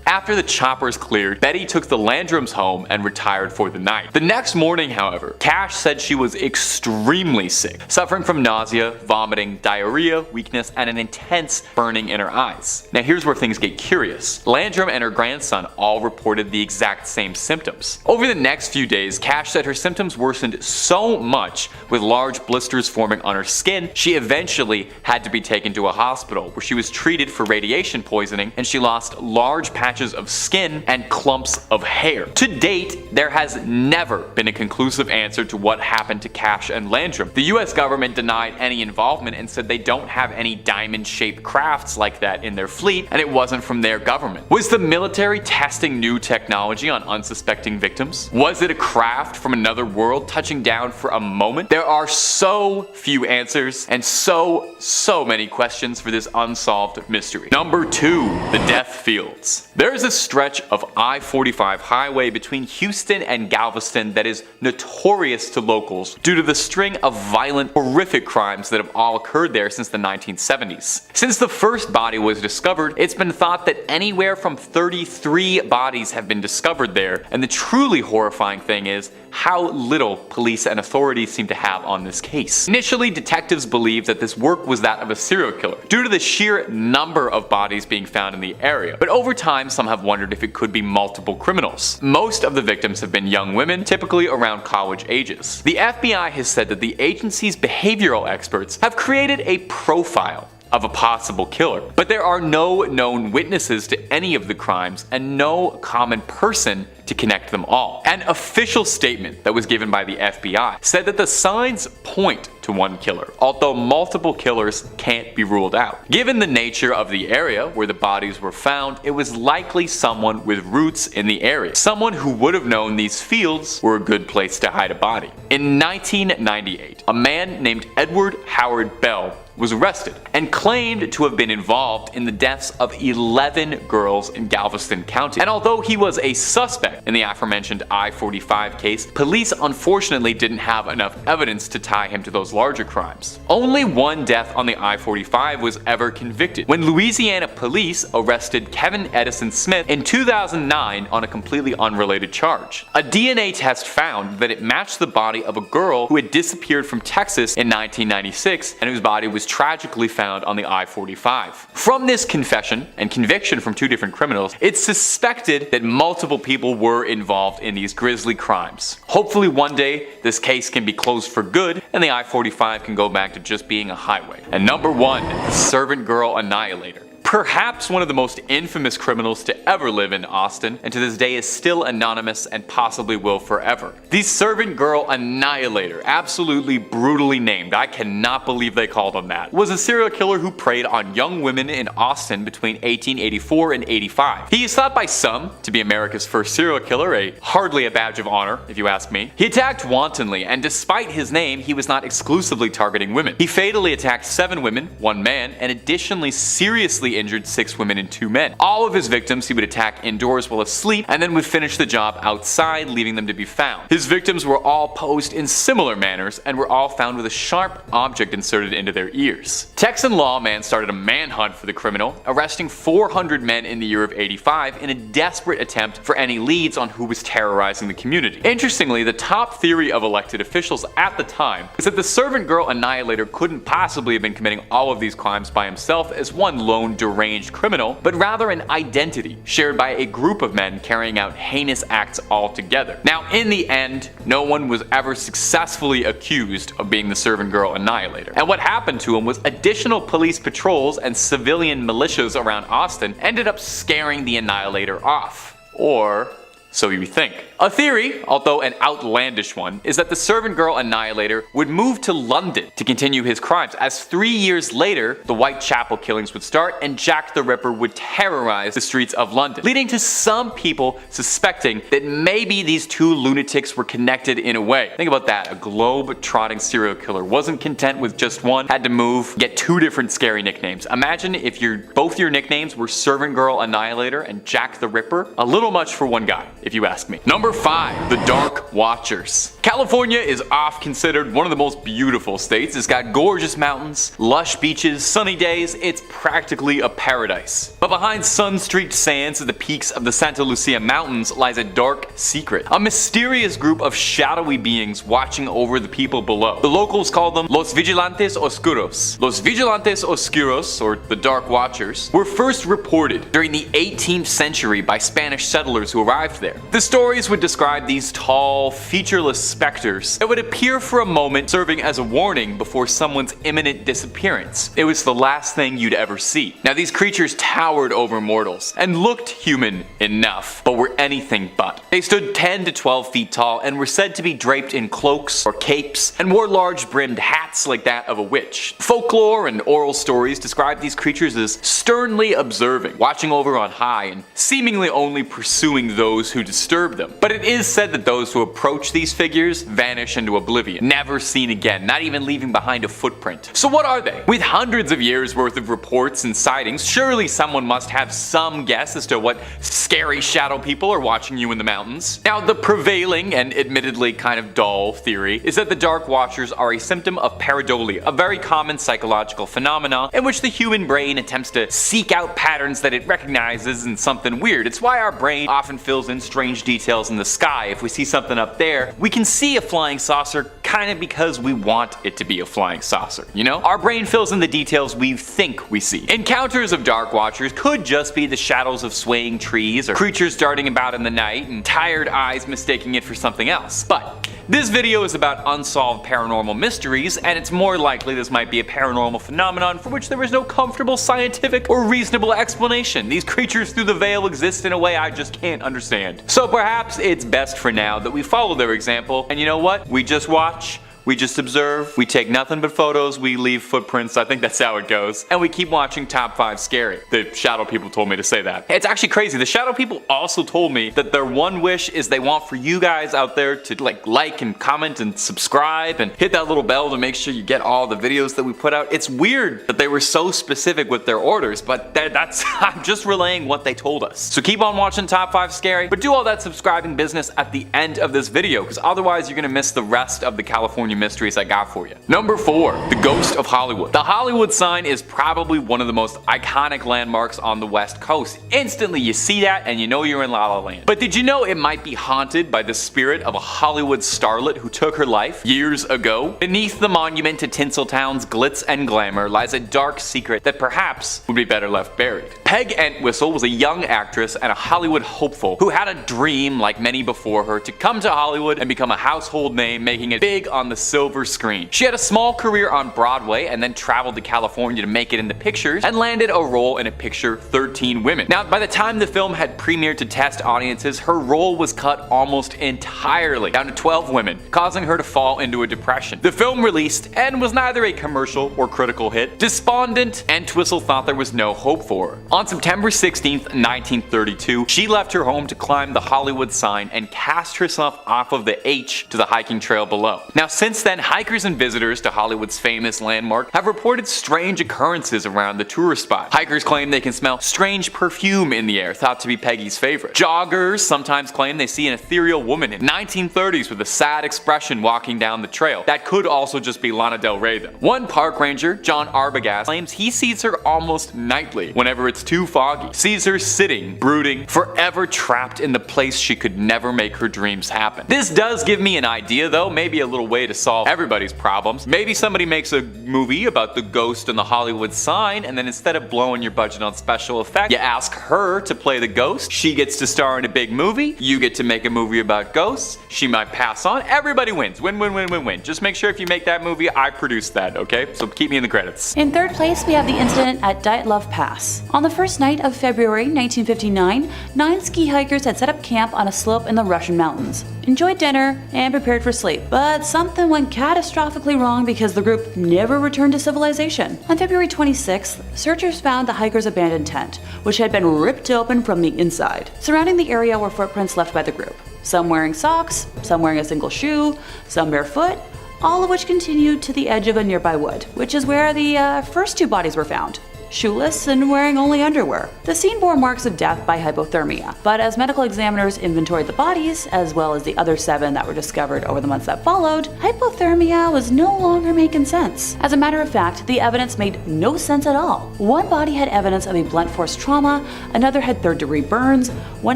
After the choppers cleared, Betty took the Landrums home and retired for the night. The next morning, however, Cash said she was extremely sick, suffering from nausea, vomiting, diarrhea, weakness, and an intense burning in her eyes. Now here's where things get curious. Landrum and her grandson all reported the exact same symptoms. Over the next few days, Cash said her symptoms worsened so much, with large blisters forming on her skin, she eventually had to be taken to a hospital where she was treated for radiation poisoning, and she lost large patches of skin and clumps of hair. To date, there has never been a conclusive answer to what happened to Cash and Landrum. The US government denied any involvement and said they don't have any diamond-shaped crafts like that in their fleet, and it wasn't from their government. Was the military testing new technology on unsuspecting victims? Was it a craft from another world touching down for a moment? There are so few answers and so many questions for this unsolved mystery. Number 2. The death fields. There is a stretch of I-45 highway between Houston and Galveston that is notorious to locals due to the string of violent, horrific crimes that have all occurred there since the 1970s. Since the first body was discovered, it's been thought that anywhere from 33 bodies have been discovered there, and the truly horrifying thing is how little police and authorities seem to have on this case. Initially, detectives believed that this work was that of a serial killer, due to the sheer number of bodies being found in the area, but over time some have wondered if it could be multiple criminals. Most of the victims have been young women, typically around college ages. The FBI has said that the agency's behavioral experts have created a profile of a possible killer, but there are no known witnesses to any of the crimes and no common person to connect them all. An official statement that was given by the FBI said that the signs point to one killer, although multiple killers can't be ruled out. Given the nature of the area where the bodies were found, it was likely someone with roots in the area, someone who would have known these fields were a good place to hide a body. In 1998, a man named Edward Howard Bell was arrested and claimed to have been involved in the deaths of 11 girls in Galveston County. And although he was a suspect in the aforementioned I-45 case, police unfortunately didn't have enough evidence to tie him to those larger crimes. Only one death on the I-45 was ever convicted, when Louisiana police arrested Kevin Edison Smith in 2009 on a completely unrelated charge. A DNA test found that it matched the body of a girl who had disappeared from Texas in 1996 and whose body was tragically found on the I-45. From this confession and conviction from two different criminals, it's suspected that multiple people were involved in these grisly crimes. Hopefully one day this case can be closed for good and the I-45 can go back to just being a highway. And number 1, the servant girl annihilator. Perhaps one of the most infamous criminals to ever live in Austin, and to this day is still anonymous and possibly will forever. The Servant Girl Annihilator, absolutely brutally named, I cannot believe they called him that, was a serial killer who preyed on young women in Austin between 1884 and 85. He is thought by some to be America's first serial killer, hardly a badge of honor if you ask me. He attacked wantonly, and despite his name, he was not exclusively targeting women. He fatally attacked 7 women, 1 man, and additionally seriously injured 6 women and 2 men. All of his victims he would attack indoors while asleep and then would finish the job outside, leaving them to be found. His victims were all posed in similar manners and were all found with a sharp object inserted into their ears. Texan lawman started a manhunt for the criminal, arresting 400 men in the year of 85 in a desperate attempt for any leads on who was terrorizing the community. Interestingly, the top theory of elected officials at the time is that the Servant Girl Annihilator couldn't possibly have been committing all of these crimes by himself as one lone deranged criminal, but rather an identity shared by a group of men carrying out heinous acts all together. Now, in the end, no one was ever successfully accused of being the Servant Girl Annihilator. And what happened to him was additional police patrols and civilian militias around Austin ended up scaring the Annihilator off. Or so you think. A theory, although an outlandish one, is that the Servant Girl Annihilator would move to London to continue his crimes, as 3 years later, the Whitechapel killings would start and Jack the Ripper would terrorize the streets of London, leading to some people suspecting that maybe these two lunatics were connected in a way. Think about that, a globe-trotting serial killer wasn't content with just one, had to move, get 2 different scary nicknames. Imagine if both your nicknames were Servant Girl Annihilator and Jack the Ripper. A little much for one guy, if you ask me. Number 5, the Dark Watchers. California is oft considered one of the most beautiful states. It's got gorgeous mountains, lush beaches, sunny days. It's practically a paradise. But behind sun-streaked sands at the peaks of the Santa Lucia Mountains lies a dark secret. A mysterious group of shadowy beings watching over the people below. The locals call them Los Vigilantes Oscuros. Los Vigilantes Oscuros, or the Dark Watchers, were first reported during the 18th century by Spanish settlers who arrived there. The stories would describe these tall, featureless specters that would appear for a moment, serving as a warning before someone's imminent disappearance. It was the last thing you'd ever see. Now, these creatures towered over mortals and looked human enough, but were anything but. They stood 10 to 12 feet tall and were said to be draped in cloaks or capes and wore large brimmed hats like that of a witch. Folklore and oral stories describe these creatures as sternly observing, watching over on high, and seemingly only pursuing those who disturb them. But it is said that those who approach these figures vanish into oblivion, never seen again, not even leaving behind a footprint. So what are they? With hundreds of years worth of reports and sightings, surely someone must have some guess as to what scary shadow people are watching you in the mountains. Now, the prevailing and admittedly kind of dull theory is that the Dark Watchers are a symptom of pareidolia, a very common psychological phenomenon in which the human brain attempts to seek out patterns that it recognizes in something weird. It's why our brain often fills in strange details in the sky. If we see something up there, we can see a flying saucer kind of because we want it to be a flying saucer, you know? Our brain fills in the details we think we see. Encounters of Dark Watchers could just be the shadows of swaying trees or creatures darting about in the night and tired eyes mistaking it for something else. But this video is about unsolved paranormal mysteries, and it's more likely this might be a paranormal phenomenon for which there is no comfortable scientific or reasonable explanation. These creatures through the veil exist in a way I just can't understand. So perhaps it's best for now that we follow their example, and you know what? We just watch we just observe, we take nothing but photos, we leave footprints, I think that's how it goes, and we keep watching Top 5 Scary. The shadow people told me to say that. It's actually crazy, the shadow people also told me that their one wish is they want for you guys out there to like and comment and subscribe and hit that little bell to make sure you get all the videos that we put out. It's weird that they were so specific with their orders, but that's I'm just relaying what they told us. So keep on watching Top 5 Scary, but do all that subscribing business at the end of this video, because otherwise you're gonna miss the rest of the California mysteries I got for you. Number 4, the Ghost of Hollywood. The Hollywood sign is probably one of the most iconic landmarks on the West Coast. Instantly you see that and you know you're in La La Land. But did you know it might be haunted by the spirit of a Hollywood starlet who took her life years ago? Beneath the monument to Tinseltown's glitz and glamour lies a dark secret that perhaps would be better left buried. Peg Entwistle was a young actress and a Hollywood hopeful who had a dream, like many before her, to come to Hollywood and become a household name, making it big on the silver screen. She had a small career on Broadway and then traveled to California to make it in the pictures and landed a role in a picture, 13 Women. Now, by the time the film had premiered to test audiences, her role was cut almost entirely, down to 12 women, causing her to fall into a depression. The film released and was neither a commercial or critical hit. Despondent, Entwistle thought there was no hope for her. On September 16th, 1932, she left her home to climb the Hollywood sign and cast herself off of the H to the hiking trail below. Now, since then, hikers and visitors to Hollywood's famous landmark have reported strange occurrences around the tourist spot. Hikers claim they can smell strange perfume in the air, thought to be Peggy's favorite. Joggers sometimes claim they see an ethereal woman in 1930s with a sad expression walking down the trail. That could also just be Lana Del Rey though. One park ranger, John Arbogast, claims he sees her almost nightly whenever it's too foggy. Sees her sitting, brooding, forever trapped in the place she could never make her dreams happen. This does give me an idea though, maybe a little way to solve everybody's problems. Maybe somebody makes a movie about the ghost and the Hollywood sign, and then instead of blowing your budget on special effects, you ask her to play the ghost. She gets to star in a big movie. You get to make a movie about ghosts. She might pass on. Everybody wins. Win, win, win, win, win. Just make sure if you make that movie, I produce that, okay? So keep me in the credits. In third place, we have the incident at Dyatlov Pass. On the first night of February 1959, 9 ski hikers had set up camp on a slope in the Russian mountains, enjoyed dinner, and prepared for sleep. But something went catastrophically wrong because the group never returned to civilization. On February 26th, searchers found the hikers' abandoned tent, which had been ripped open from the inside. Surrounding the area were footprints left by the group. Some wearing socks, some wearing a single shoe, some barefoot, all of which continued to the edge of a nearby wood, which is where the first 2 bodies were found. Shoeless and wearing only underwear. The scene bore marks of death by hypothermia, but as medical examiners inventoried the bodies, as well as the other 7 that were discovered over the months that followed, hypothermia was no longer making sense. As a matter of fact, the evidence made no sense at all. One body had evidence of a blunt force trauma, another had 3rd-degree burns, one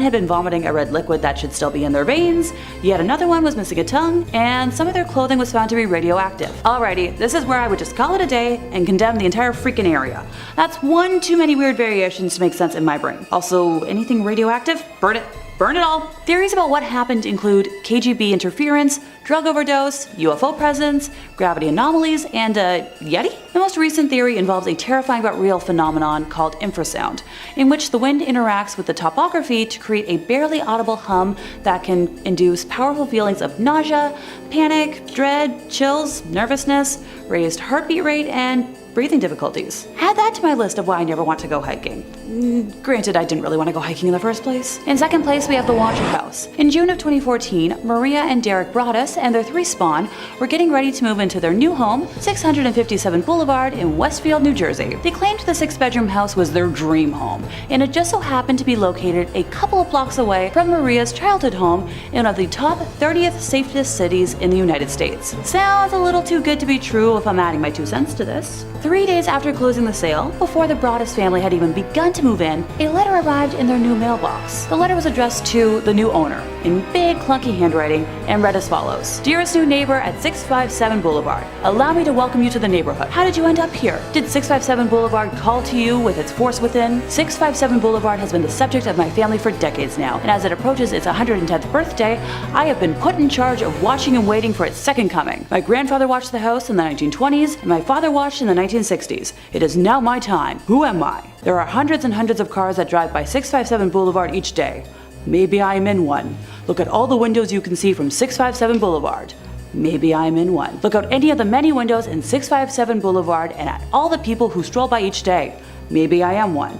had been vomiting a red liquid that should still be in their veins, yet another one was missing a tongue, and some of their clothing was found to be radioactive. Alrighty, this is where I would just call it a day and condemn the entire freaking area. That's one too many weird variations to make sense in my brain. Also, anything radioactive? Burn it. Burn it all. Theories about what happened include KGB interference, drug overdose, UFO presence, gravity anomalies, and Yeti? The most recent theory involves a terrifying but real phenomenon called infrasound, in which the wind interacts with the topography to create a barely audible hum that can induce powerful feelings of nausea, panic, dread, chills, nervousness, raised heartbeat rate, and breathing difficulties. Add that to my list of why I never want to go hiking. Granted, I didn't really want to go hiking in the first place. In second place, we have the Watcher House. In June of 2014, Maria and Derek Broaddus and their 3 spawn were getting ready to move into their new home, 657 Boulevard in Westfield, New Jersey. They claimed the 6-bedroom house was their dream home, and it just so happened to be located a couple of blocks away from Maria's childhood home in one of the top 30th safest cities in the United States. Sounds a little too good to be true if I'm adding my 2 cents to this. 3 days after closing the sale, before the Broaddus family had even begun to move in, a letter arrived in their new mailbox. The letter was addressed to the new owner, in big clunky handwriting, and read as follows. Dearest new neighbor at 657 Boulevard, allow me to welcome you to the neighborhood. How did you end up here? Did 657 Boulevard call to you with its force within? 657 Boulevard has been the subject of my family for decades now, and as it approaches its 110th birthday, I have been put in charge of watching and waiting for its second coming. My grandfather watched the house in the 1920s, and my father watched in the 1960s. It is now my time. Who am I? There are hundreds and hundreds of cars that drive by 657 Boulevard each day. Maybe I am in one. Look at all the windows you can see from 657 Boulevard. Maybe I'm in one. Look out any of the many windows in 657 Boulevard and at all the people who stroll by each day. Maybe I am one.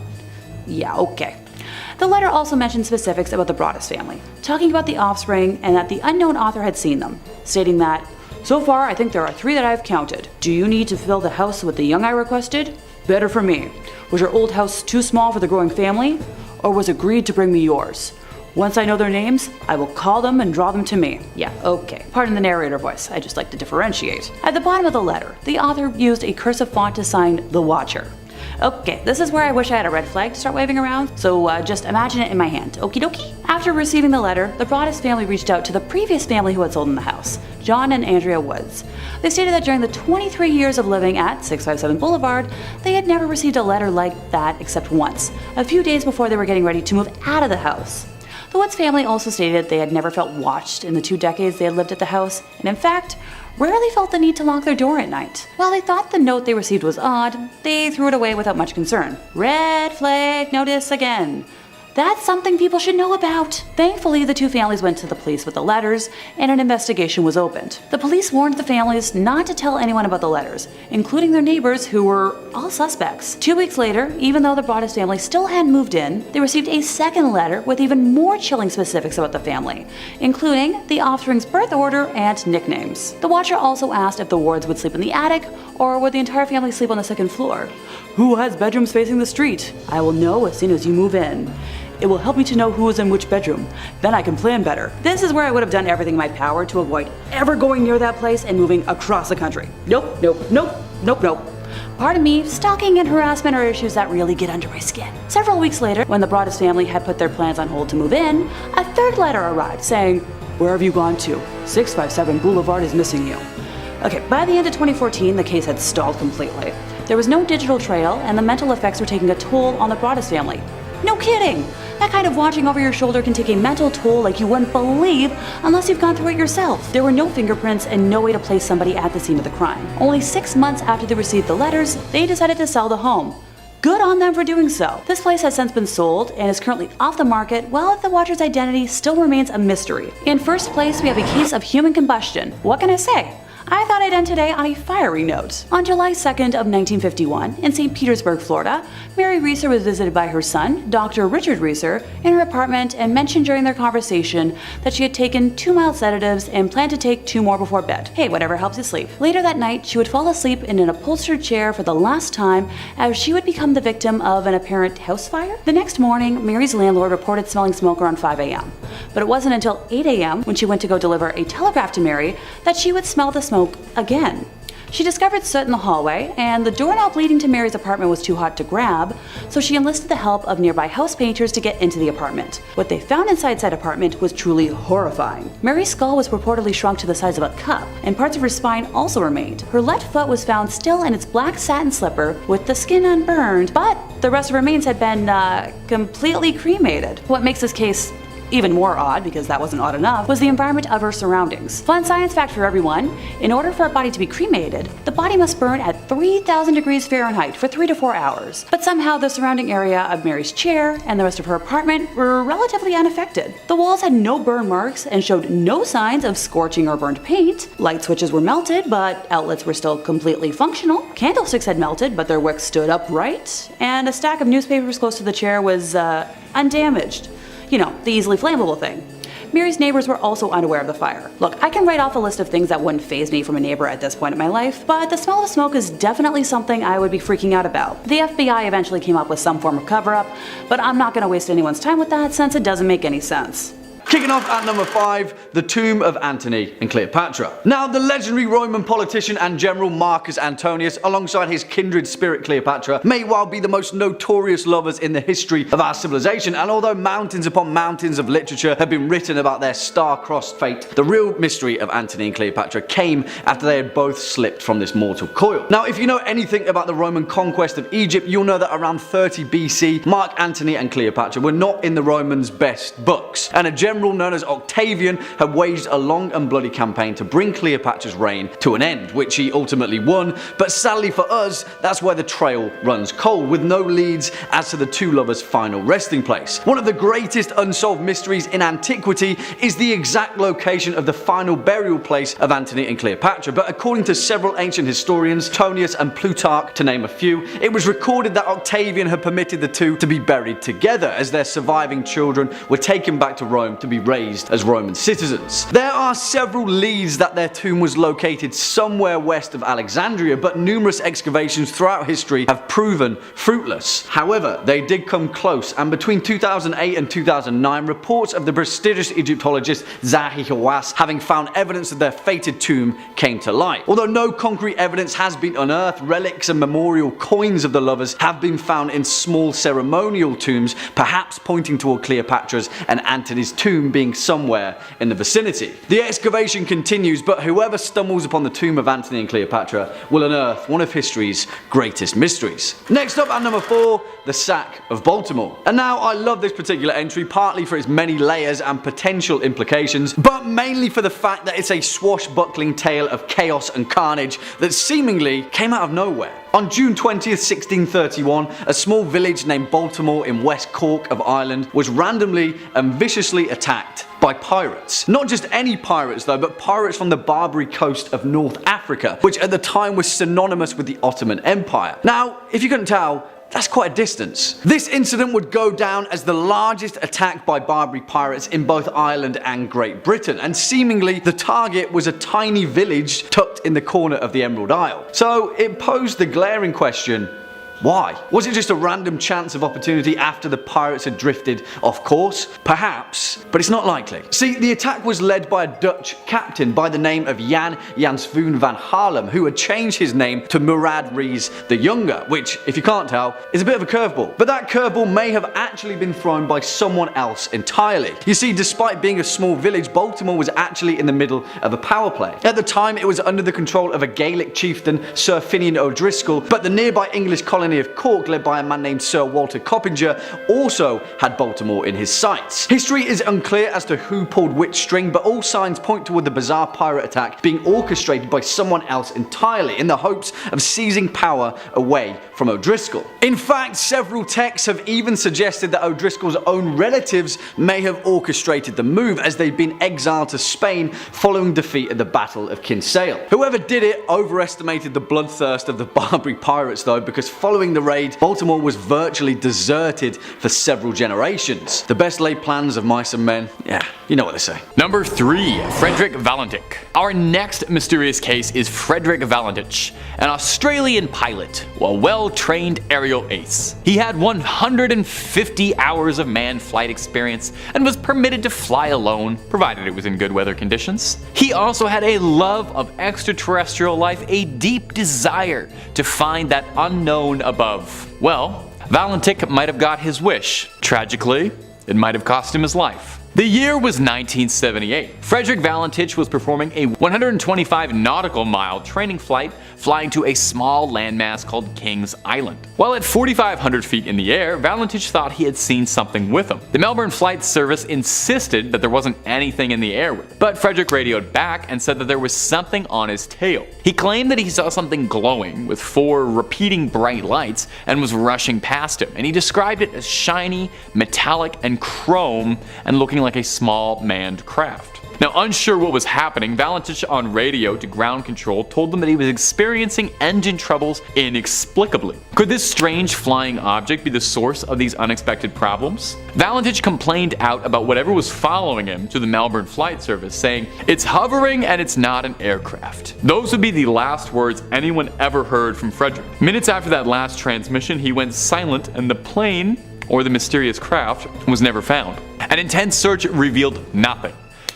Yeah, okay. The letter also mentioned specifics about the Broaddus family, talking about the offspring and that the unknown author had seen them, stating that, "So far, I think there are 3 that I've counted. Do you need to fill the house with the young I requested? Better for me. Was your old house too small for the growing family? Or was agreed to bring me yours? Once I know their names, I will call them and draw them to me." Yeah, okay. Pardon the narrator voice, I just like to differentiate. At the bottom of the letter, the author used a cursive font to sign The Watcher. Okay, this is where I wish I had a red flag to start waving around, so just imagine it in my hand. Okie dokie? After receiving the letter, the Broaddus family reached out to the previous family who had sold them the house, John and Andrea Woods. They stated that during the 23 years of living at 657 Boulevard, they had never received a letter like that except once, a few days before they were getting ready to move out of the house. The Woods family also stated they had never felt watched in the 2 decades they had lived at the house, and in fact, rarely felt the need to lock their door at night. While they thought the note they received was odd, they threw it away without much concern. Red flag notice again. That's something people should know about. Thankfully, the 2 families went to the police with the letters, and an investigation was opened. The police warned the families not to tell anyone about the letters, including their neighbors who were all suspects. 2 weeks later, even though the Broaddus family still hadn't moved in, they received a second letter with even more chilling specifics about the family, including the offspring's birth order and nicknames. The Watcher also asked if the Wards would sleep in the attic, or would the entire family sleep on the 2nd floor. "Who has bedrooms facing the street? I will know as soon as you move in. It will help me to know who is in which bedroom. Then I can plan better." This is where I would have done everything in my power to avoid ever going near that place and moving across the country. Nope, nope, nope, nope, nope. Pardon me, stalking and harassment are issues that really get under my skin. Several weeks later, when the Broaddus family had put their plans on hold to move in, a 3rd letter arrived saying, "Where have you gone to? 657 Boulevard is missing you." Okay, by the end of 2014, the case had stalled completely. There was no digital trail, and the mental effects were taking a toll on the Broaddus family. No kidding! That kind of watching over your shoulder can take a mental toll like you wouldn't believe unless you've gone through it yourself. There were no fingerprints and no way to place somebody at the scene of the crime. Only 6 months after they received the letters, they decided to sell the home. Good on them for doing so. This place has since been sold and is currently off the market, while the Watcher's identity still remains a mystery. In first place, we have a case of human combustion. What can I say? I thought I'd end today on a fiery note. On July 2nd of 1951, in St. Petersburg, Florida, Mary Reeser was visited by her son, Dr. Richard Reeser, in her apartment and mentioned during their conversation that she had taken 2 mild sedatives and planned to take 2 more before bed. Hey, whatever helps you sleep. Later that night, she would fall asleep in an upholstered chair for the last time, as she would become the victim of an apparent house fire. The next morning, Mary's landlord reported smelling smoke around 5 a.m. But it wasn't until 8 a.m. when she went to go deliver a telegraph to Mary that she would smell the smoke again. She discovered soot in the hallway, and the doorknob leading to Mary's apartment was too hot to grab, so she enlisted the help of nearby house painters to get into the apartment. What they found inside said apartment was truly horrifying. Mary's skull was reportedly shrunk to the size of a cup, and parts of her spine also remained. Her left foot was found still in its black satin slipper with the skin unburned, but the rest of her remains had been completely cremated. What makes this case even more odd, because that wasn't odd enough, was the environment of her surroundings. Fun science fact for everyone: in order for a body to be cremated, the body must burn at 3,000 degrees Fahrenheit for 3 to 4 hours. But somehow the surrounding area of Mary's chair and the rest of her apartment were relatively unaffected. The walls had no burn marks and showed no signs of scorching or burned paint. Light switches were melted, but outlets were still completely functional. Candlesticks had melted, but their wicks stood upright. And a stack of newspapers close to the chair was undamaged. You know, the easily flammable thing. Mary's neighbors were also unaware of the fire. Look, I can write off a list of things that wouldn't faze me from a neighbor at this point in my life, but the smell of smoke is definitely something I would be freaking out about. The FBI eventually came up with some form of cover-up, but I'm not going to waste anyone's time with that since it doesn't make any sense. Kicking off at number 5, the tomb of Antony and Cleopatra. Now, the legendary Roman politician and general Marcus Antonius, alongside his kindred spirit Cleopatra, may well be the most notorious lovers in the history of our civilization, and although mountains upon mountains of literature have been written about their star-crossed fate, the real mystery of Antony and Cleopatra came after they had both slipped from this mortal coil. Now, if you know anything about the Roman conquest of Egypt, you'll know that around 30 BC, Mark Antony and Cleopatra were not in the Romans' best books, and a general general known as Octavian had waged a long and bloody campaign to bring Cleopatra's reign to an end, which he ultimately won, but sadly for us, that's where the trail runs cold, with no leads as to the two lovers' final resting place. One of the greatest unsolved mysteries in antiquity is the exact location of the final burial place of Antony and Cleopatra, but according to several ancient historians, Tonius and Plutarch to name a few, it was recorded that Octavian had permitted the two to be buried together as their surviving children were taken back to Rome to be raised as Roman citizens. There are several leads that their tomb was located somewhere west of Alexandria, but numerous excavations throughout history have proven fruitless. However, they did come close, and between 2008 and 2009, reports of the prestigious Egyptologist Zahi Hawass having found evidence of their fated tomb came to light. Although no concrete evidence has been unearthed, relics and memorial coins of the lovers have been found in small ceremonial tombs, perhaps pointing toward Cleopatra's and Antony's tomb being somewhere in the vicinity. The excavation continues, but whoever stumbles upon the tomb of Antony and Cleopatra will unearth one of history's greatest mysteries. Next up at number 4, the sack of Baltimore. And now I love this particular entry, partly for its many layers and potential implications, but mainly for the fact that it's a swashbuckling tale of chaos and carnage that seemingly came out of nowhere. On June 20th, 1631, a small village named Baltimore in West Cork of Ireland was randomly and viciously attacked by pirates. Not just any pirates though, but pirates from the Barbary coast of North Africa, which at the time was synonymous with the Ottoman Empire. Now, if you couldn't tell, that's quite a distance. This incident would go down as the largest attack by Barbary pirates in both Ireland and Great Britain, and seemingly the target was a tiny village tucked in the corner of the Emerald Isle. So it posed the glaring question, why? Was it just a random chance of opportunity after the pirates had drifted off course? Perhaps, but it's not likely. See, the attack was led by a Dutch captain by the name of Jan Jansvoon van Haarlem, who had changed his name to Murad Rees the Younger, which, if you can't tell, is a bit of a curveball. But that curveball may have actually been thrown by someone else entirely. You see, despite being a small village, Baltimore was actually in the middle of a power play. At the time, it was under the control of a Gaelic chieftain, Sir Finian O'Driscoll, but the nearby English colony of Cork, led by a man named Sir Walter Coppinger, also had Baltimore in his sights. History is unclear as to who pulled which string, but all signs point toward the bizarre pirate attack being orchestrated by someone else entirely, in the hopes of seizing power away from O'Driscoll. In fact, several texts have even suggested that O'Driscoll's own relatives may have orchestrated the move, as they'd been exiled to Spain following defeat at the Battle of Kinsale. Whoever did it overestimated the bloodthirst of the Barbary pirates though, because following the raid, Baltimore was virtually deserted for several generations. The best laid plans of mice and men, yeah, you know what they say. Number 3. Frederick Valentich. Our next mysterious case is Frederick Valentich, an Australian pilot, a well-trained aerial ace. He had 150 hours of manned flight experience and was permitted to fly alone, provided it was in good weather conditions. He also had a love of extraterrestrial life, a deep desire to find that unknown above. Well, Valentich might have got his wish. Tragically, it might have cost him his life. The year was 1978. Frederick Valentich was performing a 125 nautical mile training flight flying to a small landmass called Kings Island. While at 4,500 feet in the air, Valentich thought he had seen something with him. The Melbourne Flight Service insisted that there wasn't anything in the air with him, but Frederick radioed back and said that there was something on his tail. He claimed that he saw something glowing with 4 repeating bright lights and was rushing past him, and he described it as shiny, metallic, and chrome, and looking like a small manned craft. Now, unsure what was happening, Valentich on radio to ground control told them that he was experiencing engine troubles inexplicably. Could this strange flying object be the source of these unexpected problems? Valentich complained out about whatever was following him to the Melbourne Flight Service, saying, "It's hovering and it's not an aircraft." Those would be the last words anyone ever heard from Frederick. Minutes after that last transmission, he went silent and the plane, or the mysterious craft, was never found. An intense search revealed nothing.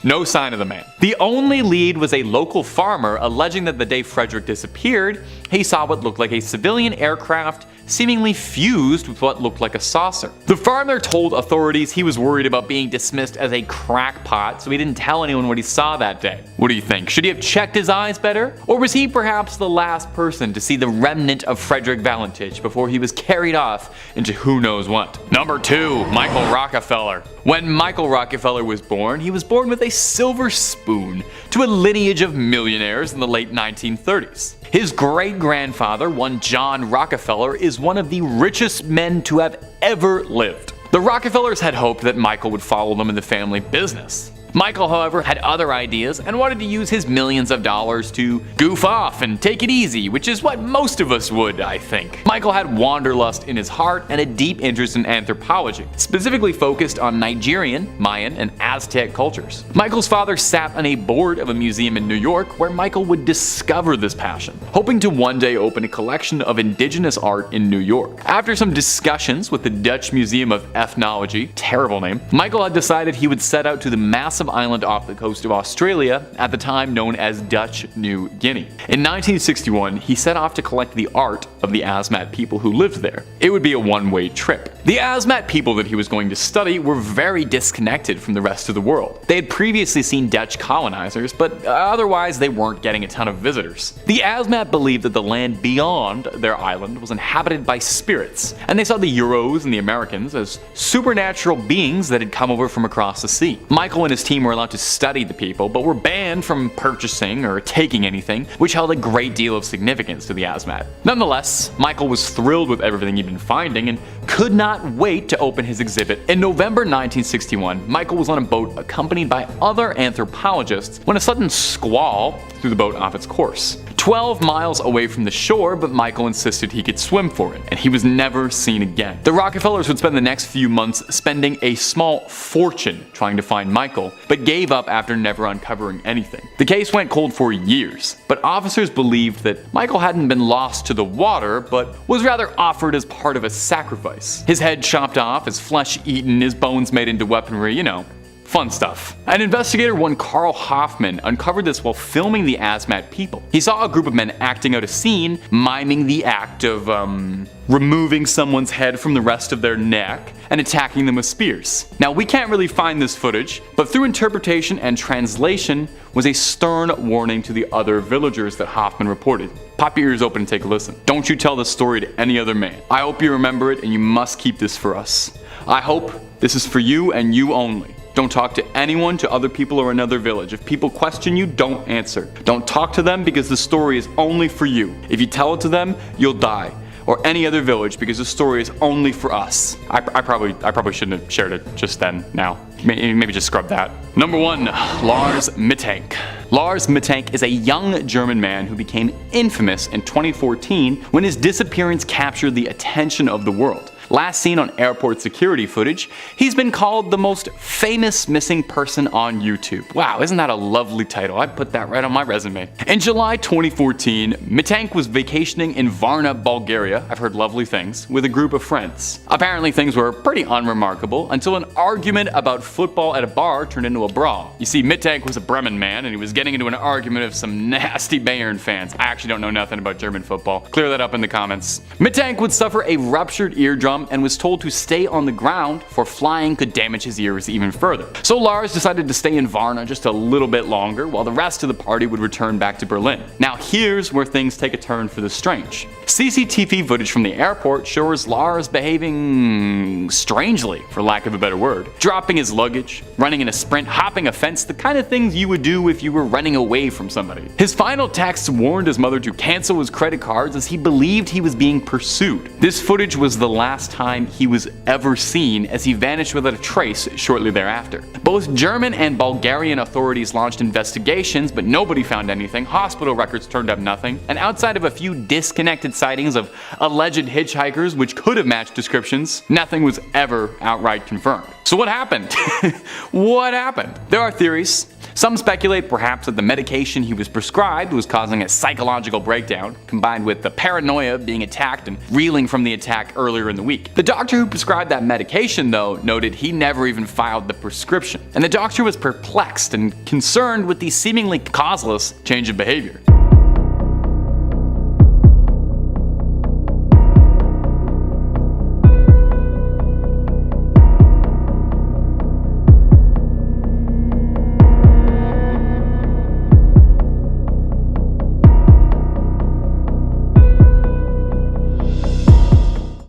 no sign of the man. The only lead was a local farmer alleging that the day Frederick disappeared, he saw what looked like a civilian aircraft seemingly fused with what looked like a saucer. The farmer told authorities he was worried about being dismissed as a crackpot, so he didn't tell anyone what he saw that day. What do you think? Should he have checked his eyes better? Or was he perhaps the last person to see the remnant of Frederick Valentich before he was carried off into who knows what? Number 2. Michael Rockefeller. When Michael Rockefeller was born, he was born with a silver spoon to a lineage of millionaires in the late 1930s. His great-grandfather, one John Rockefeller, is one of the richest men to have ever lived. The Rockefellers had hoped that Michael would follow them in the family business. Michael, however, had other ideas and wanted to use his millions of dollars to goof off and take it easy, which is what most of us would, I think. Michael had wanderlust in his heart and a deep interest in anthropology, specifically focused on Nigerian, Mayan, and Aztec cultures. Michael's father sat on a board of a museum in New York where Michael would discover this passion, hoping to one day open a collection of indigenous art in New York. After some discussions with the Dutch Museum of Ethnology, terrible name, Michael had decided he would set out to the massive island off the coast of Australia, at the time known as Dutch New Guinea. In 1961, he set off to collect the art of the Asmat people who lived there. It would be a one-way trip. The Asmat people that he was going to study were very disconnected from the rest of the world. They had previously seen Dutch colonizers, but otherwise they weren't getting a ton of visitors. The Asmat believed that the land beyond their island was inhabited by spirits, and they saw the Euros and the Americans as supernatural beings that had come over from across the sea. Michael and his team were allowed to study the people, but were banned from purchasing or taking anything, which held a great deal of significance to the Asmat. Nonetheless, Michael was thrilled with everything he'd been finding and could not wait to open his exhibit. In November 1961, Michael was on a boat accompanied by other anthropologists when a sudden squall threw the boat off its course. 12 miles away from the shore, but Michael insisted he could swim for it, and he was never seen again. The Rockefellers would spend the next few months spending a small fortune trying to find Michael, but gave up after never uncovering anything. The case went cold for years, but officers believed that Michael hadn't been lost to the water, but was rather offered as part of a sacrifice. His head chopped off, his flesh eaten, his bones made into weaponry, you know. Fun stuff. An investigator, one Carl Hoffman, uncovered this while filming the Asmat people. He saw a group of men acting out a scene, miming the act of, removing someone's head from the rest of their neck and attacking them with spears. Now, we can't really find this footage, but through interpretation and translation was a stern warning to the other villagers that Hoffman reported. Pop your ears open and take a listen. Don't you tell this story to any other man. I hope you remember it, and you must keep this for us. I hope this is for you and you only. Don't talk to anyone, to other people, or another village. If people question you, don't answer. Don't talk to them because the story is only for you. If you tell it to them, you'll die. Or any other village because the story is only for us. I probably shouldn't have shared it just then. Now, maybe just scrub that. Number 1, Lars Mittank. Lars Mittank is a young German man who became infamous in 2014 when his disappearance captured the attention of the world. Last seen on airport security footage, he's been called the most famous missing person on YouTube. Wow, isn't that a lovely title? I'd put that right on my resume. In July 2014, Mittank was vacationing in Varna, Bulgaria, I've heard lovely things, with a group of friends. Apparently things were pretty unremarkable until an argument about football at a bar turned into a brawl. You see, Mittank was a Bremen man and he was getting into an argument with some nasty Bayern fans. I actually don't know nothing about German football. Clear that up in the comments. Mittank would suffer a ruptured eardrum and was told to stay on the ground, for flying could damage his ears even further. So Lars decided to stay in Varna just a little bit longer while the rest of the party would return back to Berlin. Now here's where things take a turn for the strange. CCTV footage from the airport shows Lars behaving strangely, for lack of a better word. Dropping his luggage, running in a sprint, hopping a fence, the kind of things you would do if you were running away from somebody. His final texts warned his mother to cancel his credit cards as he believed he was being pursued. This footage was the last time he was ever seen, as he vanished without a trace shortly thereafter. Both German and Bulgarian authorities launched investigations, but nobody found anything. Hospital records turned up nothing, and outside of a few disconnected sightings of alleged hitchhikers which could have matched descriptions, nothing was ever outright confirmed. So what happened? What happened? There are theories. Some speculate perhaps that the medication he was prescribed was causing a psychological breakdown, combined with the paranoia being attacked and reeling from the attack earlier in the week. The doctor who prescribed that medication, though, noted he never even filed the prescription, and the doctor was perplexed and concerned with the seemingly causeless change of behavior.